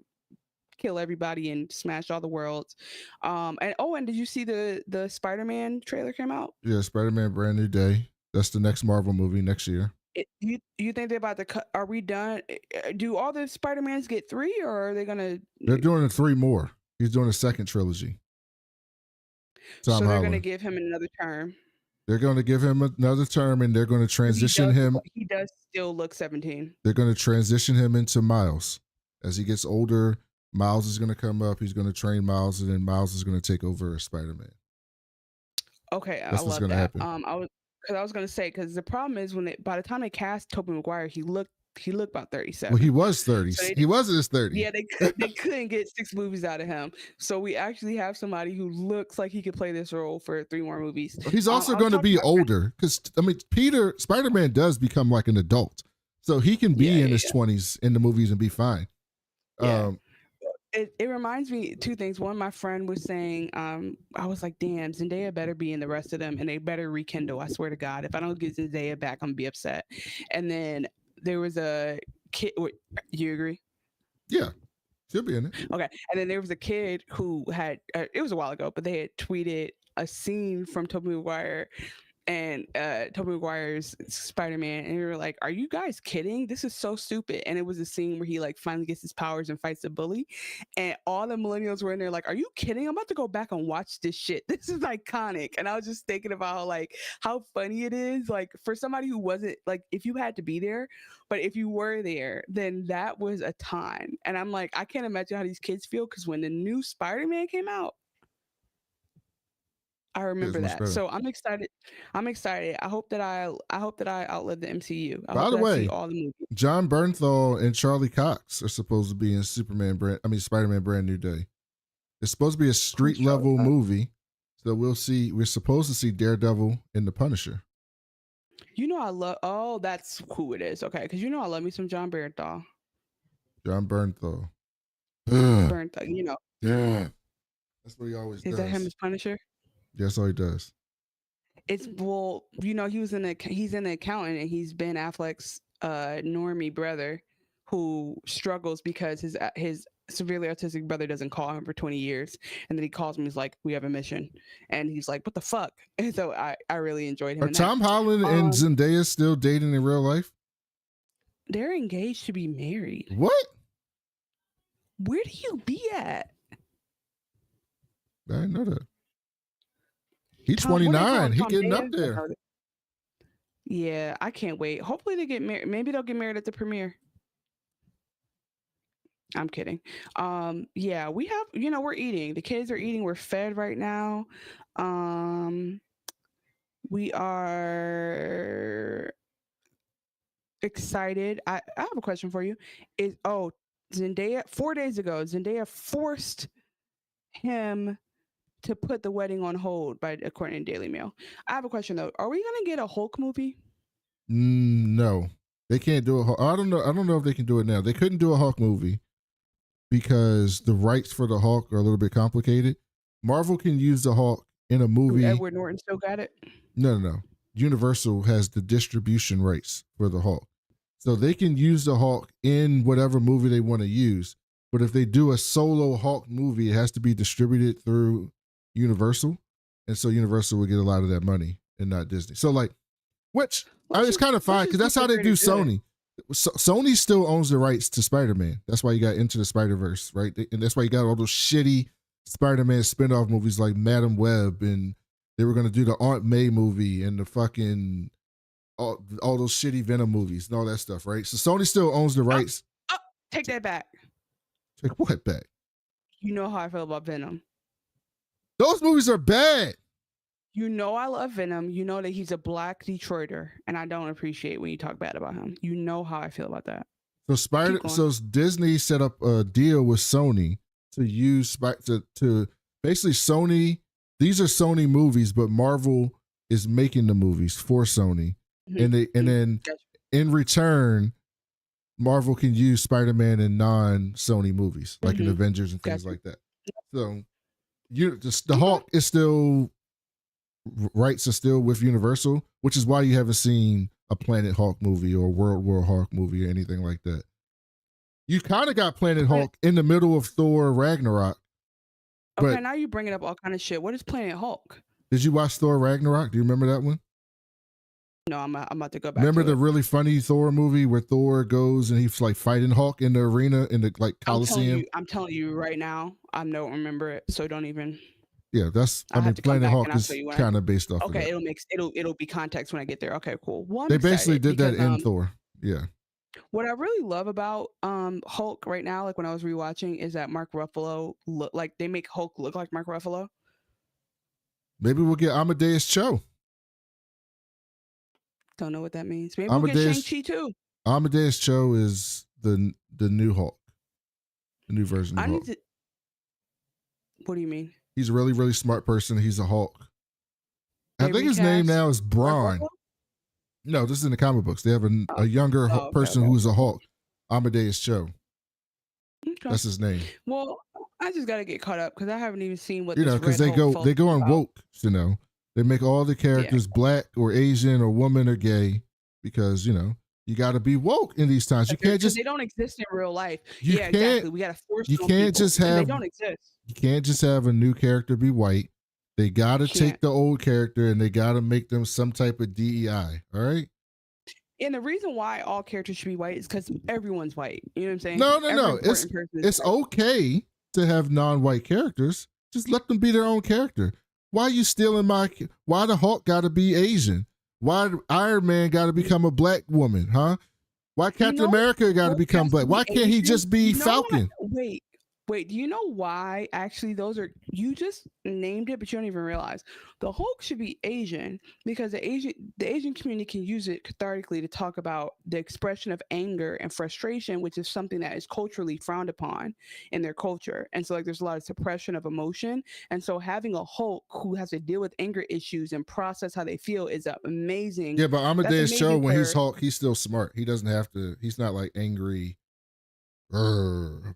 kill everybody and smash all the worlds. And did you see the Spider-Man trailer came out? Yeah, Spider-Man Brand New Day. That's the next Marvel movie next year. You think they're about to cut? Are we done? Do all the Spider-Mans get 3, or are they gonna? They're doing 3 more. He's doing a second trilogy. So they're gonna give him another term. They're going to give him another term, and they're going to transition him. He does still look 17. They're going to transition him into Miles. As he gets older, Miles is going to come up. He's going to train Miles, and then Miles is going to take over as Spider-Man. Okay, that's what's going to happen. I was going to say, because the problem is by the time they cast Tobey Maguire, he looked about 37. Well, he was 30. So he was in his 30s. Yeah, they couldn't get 6 movies out of him. So we actually have somebody who looks like he could play this role for 3 more movies. He's also going to be older, because Spider-Man does become like an adult, so he can be in his 20s in the movies and be fine. Yeah. It reminds me 2 things. One, my friend was saying, I was like, damn, Zendaya better be in the rest of them, and they better rekindle. I swear to God, if I don't get Zendaya back, I'm gonna be upset. And then there was a kid. You agree? Yeah, she'll be in it. Okay. And then there was a kid who had, it was a while ago, but they had tweeted a scene from Tobey Maguire and Tobey Maguire's Spider-Man, and we were like, are you guys kidding? This is so stupid. And it was a scene where he like finally gets his powers and fights the bully, and all the millennials were in there like, are you kidding? I'm about to go back and watch this shit. This is iconic. And I was just thinking about how funny it is, like, for somebody who wasn't, like, if you had to be there, but if you were there, then that was a time. And I'm like, I can't imagine how these kids feel, because when the new Spider-Man came out, I remember that. So I'm excited. I hope that I outlive the MCU. By the way, all the movies. John Bernthal and Charlie Cox are supposed to be in Spider-Man Brand New Day. It's supposed to be a street level movie. So we're supposed to see Daredevil and the Punisher. That's who it is. Okay. Because I love me some John Bernthal. John Bernthal. Bernthal, Yeah. That's what he always does. Is that him as Punisher? That's all he does. He's an accountant, and he's Ben Affleck's normie brother who struggles because his severely autistic brother doesn't call him for 20 years, and then he calls him. He's like, we have a mission, and he's like, what the fuck? And so I really enjoyed him. Are Tom Holland and Zendaya still dating in real life? They're engaged to be married. What? Where do you be at? I didn't know that. He's 29. He getting up there. Yeah, I can't wait. Hopefully they get married. Maybe they'll get married at the premiere. I'm kidding. Yeah, we have, we're eating. The kids are eating. We're fed right now. We are excited. I have a question for you. Zendaya, 4 days ago, Zendaya forced him to put the wedding on hold, according to Daily Mail. I have a question though. Are we gonna get a Hulk movie? No, they can't do it. I don't know if they can do it now. They couldn't do a Hulk movie because the rights for the Hulk are a little bit complicated. Marvel can use the Hulk in a movie. Edward Norton still got it? No. Universal has the distribution rights for the Hulk. So they can use the Hulk in whatever movie they want to use. But if they do a solo Hulk movie, it has to be distributed through Universal. And so Universal will get a lot of that money and not Disney. So it's kind of fine because that's how they do Sony. Sony still owns the rights to Spider-Man. That's why you got Into the Spider-Verse, right? And that's why you got all those shitty Spider-Man spinoff movies like Madam Web, and they were going to do the Aunt May movie and the fucking all those shitty Venom movies and all that stuff, right? So Sony still owns the rights. Take that back. Take what back? You know how I feel about Venom. Those movies are bad. I love Venom. You know that he's a black Detroiter, and I don't appreciate when you talk bad about him. You know how I feel about that. So Disney set up a deal with Sony to use to basically Sony. These are Sony movies, but Marvel is making the movies for Sony, and then in return, Marvel can use Spider-Man in non-Sony movies, like in Avengers and things like that. So the Hulk is still rights are still with Universal, which is why you haven't seen a Planet Hulk movie or World War Hulk movie or anything like that. You kind of got Planet Hulk in the middle of Thor Ragnarok. Okay, now you bringing up all kind of shit. What is Planet Hulk? Did you watch Thor Ragnarok? Do you remember that one? No, I'm about to go back. Remember to the really funny Thor movie where Thor goes and he's like fighting Hulk in the arena in the like Coliseum? I'm telling you right now, I don't remember it, so don't even. Yeah, that's. I mean, Planet Hulk is kind of based off. Okay, of that. it'll be context when I get there. Okay, cool. Well, they basically did that in Thor. Yeah. What I really love about Hulk right now, like when I was rewatching, is that Mark Ruffalo they make Hulk look like Mark Ruffalo. Maybe we'll get Amadeus Cho. Don't know what that means. Maybe we'll get Shang-Chi too. Amadeus Cho is the new Hulk, the new version of Hulk. What do you mean? He's a really, really smart person. He's a Hulk. I think his name now is Braun. No, this is in the comic books. They have a younger person who's a Hulk, Amadeus Cho. Okay. That's his name. Well, I just got to get caught up because I haven't even seen what because they go on woke. They make all the characters black or Asian or woman or gay because you got to be woke in these times. You can't just they don't exist in real life. Exactly. We got to force. You can't just have. They don't exist. You can't just have a new character be white. They got to take the old character and they got to make them some type of DEI. All right. And the reason why all characters should be white is because everyone's white. You know what I'm saying? No. It's okay to have non-white characters. Just let them be their own character. Why are you stealing why the Hulk got to be Asian? Why Iron Man got to become a black woman, huh? Why Captain America got to become black? Why can't he just be Falcon? Wait, do you know why? Actually, you just named it, but you don't even realize the Hulk should be Asian because the Asian community can use it cathartically to talk about the expression of anger and frustration, which is something that is culturally frowned upon in their culture. And so, there's a lot of suppression of emotion. And so, having a Hulk who has to deal with anger issues and process how they feel is amazing. Yeah, but Amadeus Cho, when he's Hulk, he's still smart. He doesn't have to. He's not like angry. He's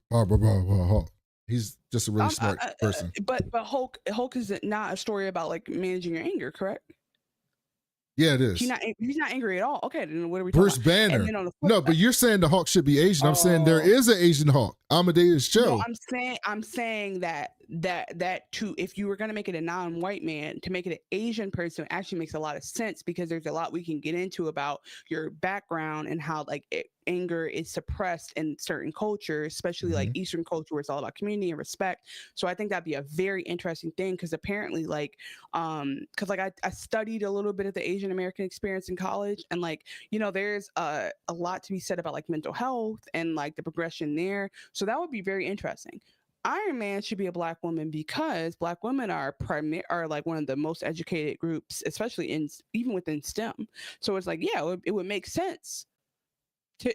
just a really smart person. But Hulk is not a story about managing your anger, correct? Yeah, it is. He's not angry at all. Okay, then what are we Bruce Banner. No, but you're saying the Hulk should be Asian. I'm saying there is an Asian Hulk. Amadeus Cho. No, I'm saying that too. If you were gonna make it a non-white man, to make it an Asian person actually makes a lot of sense because there's a lot we can get into about your background and how anger is suppressed in certain cultures, especially Eastern culture where it's all about community and respect. So I think that'd be a very interesting thing because apparently I studied a little bit of the Asian American experience in college and there's a lot to be said about mental health and the progression there. So that would be very interesting. Iron Man should be a black woman because black women are one of the most educated groups, especially even within STEM. So it's it would make sense.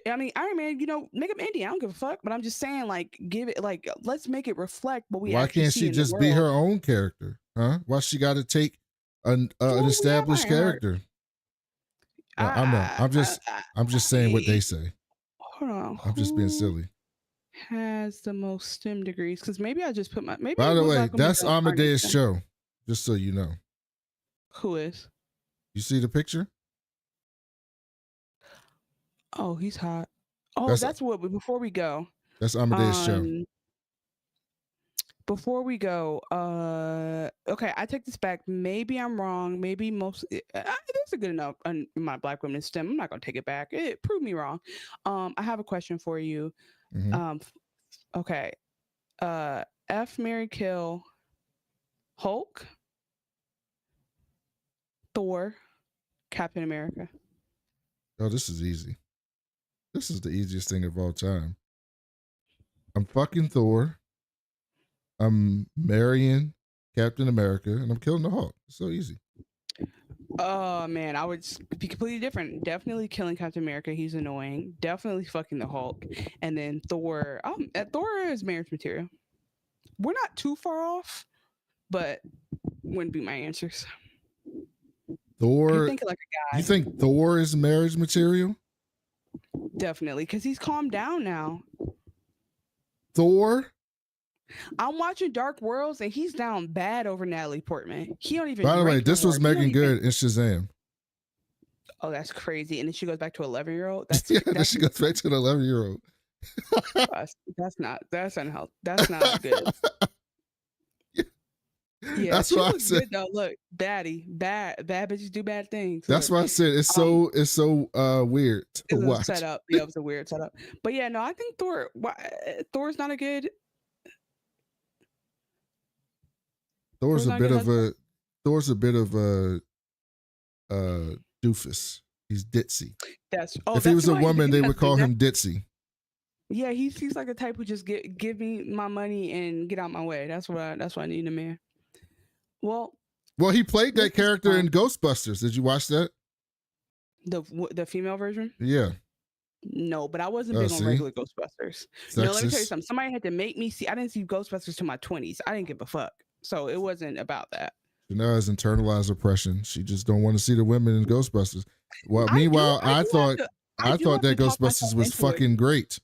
Iron Man, make him Indian. I don't give a fuck, but I'm just saying, give it, let's make it reflect what we. Why can't she just be her own character, huh? Why she got to take an established character? No, I'm just saying what they say. Hold on. I'm just being silly. Has the most STEM degrees? Because maybe I just put my. Maybe by the way, that's Amadeus Cho. Just so you know. Who is? You see the picture? Oh, he's hot. Oh, that's what. Before we go, that's Amadeus Cho. Before we go, okay, I take this back. Maybe I'm wrong. Maybe there's a good enough on my black women in STEM. I'm not gonna take it back. It proved me wrong. I have a question for you. Mm-hmm. Okay. F, Marry, Kill, Hulk, Thor, Captain America. Oh, this is easy. This is the easiest thing of all time. I'm fucking Thor. I'm marrying Captain America, and I'm killing the Hulk. It's so easy. Oh man, I would be completely different. Definitely killing Captain America. He's annoying. Definitely fucking the Hulk, and then Thor. Thor is marriage material. We're not too far off, but wouldn't be my answers. Thor. You're thinking like a guy. You think Thor is marriage material? Definitely, because he's calmed down now. Thor I'm watching Dark Worlds and he's down bad over Natalie Portman. He don't even. By the way, drink no this was more. He don't Megan even- Good in Shazam. Oh, that's crazy. And then she goes back to 11-year-old. That's Yeah, then she goes back to the 11-year-old. That's unhealthy. That's not good. Yeah, That's she why I looks said. good though. Look, bad bitches do bad things. That's Look, why I said it's so weird to it was a watch. setup. Yeah, it was a weird setup. But yeah, no, I think Thor's not a good. Thor's a not bit good of a doofus. He's ditzy. If he was a woman, they would call him ditzy. Yeah, he's like the type who just give me my money and get out my way. That's what I need in a man. Well, he played that character in Ghostbusters. Did you watch that? The female version? Yeah. No, but I wasn't big on regular Ghostbusters. Sexist. No, let me tell you something. Somebody had to make me see. I didn't see Ghostbusters till my 20s. I didn't give a fuck. So it wasn't about that. Janelle has internalized oppression. She just don't want to see the women in Ghostbusters. Well, meanwhile, I thought that Ghostbusters was fucking great.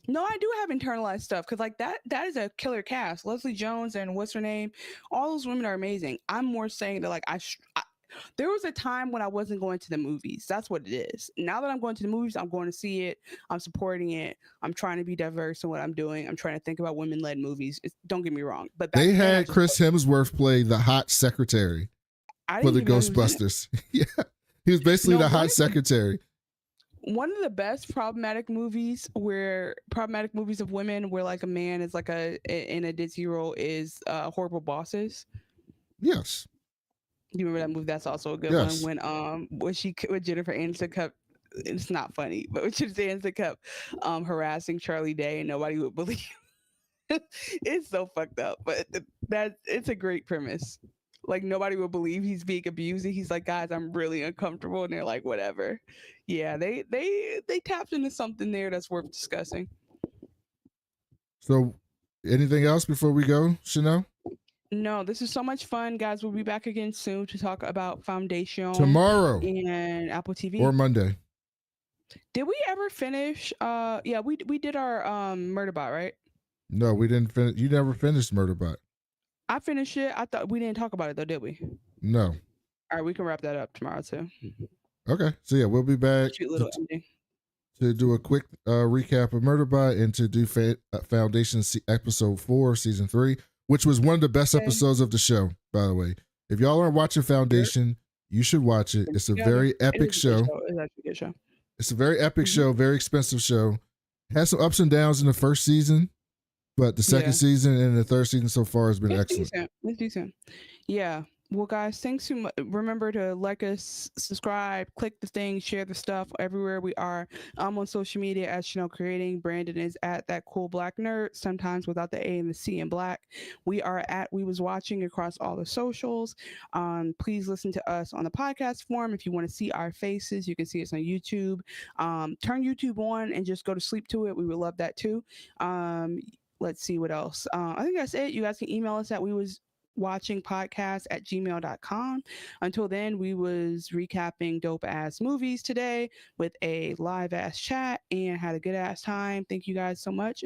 No, I do have internalized stuff because like that is a killer cast. Leslie Jones and what's her name? All those women are amazing. I'm more saying that like there was a time when I wasn't going to the movies. That's what it is. Now that I'm going to the movies, I'm going to see it. I'm supporting it. I'm trying to be diverse in what I'm doing. I'm trying to think about women-led movies. Don't get me wrong. But they had Chris Hemsworth play the hot secretary for the Ghostbusters. Yeah, he was basically the hot secretary. One of the best problematic movies of women where like a man is like in a ditzy role is Horrible Bosses. Yes. Do you remember that movie? That's also a good one. When Jennifer Aniston kept, it's not funny, but when Jennifer Aniston kept harassing Charlie Day and nobody would believe. It's so fucked up, but it's a great premise. Like nobody will believe he's being abused. He's like, guys, I'm really uncomfortable, and they're like, whatever. Yeah, they tapped into something there that's worth discussing. So, anything else before we go, Chanel? No, this is so much fun, guys. We'll be back again soon to talk about Foundation tomorrow and Apple TV or Monday. Did we ever finish? Yeah, we did our Murderbot, right? No, we didn't finish. You never finished Murderbot. I finished it. I thought we didn't talk about it though, did we? No. All right, we can wrap that up tomorrow too. Okay, so yeah, we'll be back to do a quick recap of Murderbot and to do Foundation episode 4, season 3, which was one of the best episodes of the show. By the way, if y'all aren't watching Foundation, you should watch it. It's a very epic show. It's actually a good show. It's a very epic show, very expensive show. Has some ups and downs in the first season, but the second season and the third season so far has been excellent. It's decent. Yeah. Well, guys, thanks so much. Remember to like us, subscribe, click the thing, share the stuff everywhere we are. I'm on social media at Chanel Creating. Brandon is at That Cool Black Nerd, sometimes without the A and the C in black. We are at We Was Watching across all the socials. Please listen to us on the podcast form. If you want to see our faces, you can see us on YouTube. Turn YouTube on and just go to sleep to it. We would love that too. Let's see what else. I think that's it. You guys can email us at wewaswatchingpodcast@gmail.com. Until then, we was recapping dope ass movies today with a live ass chat and had a good ass time. Thank you guys so much.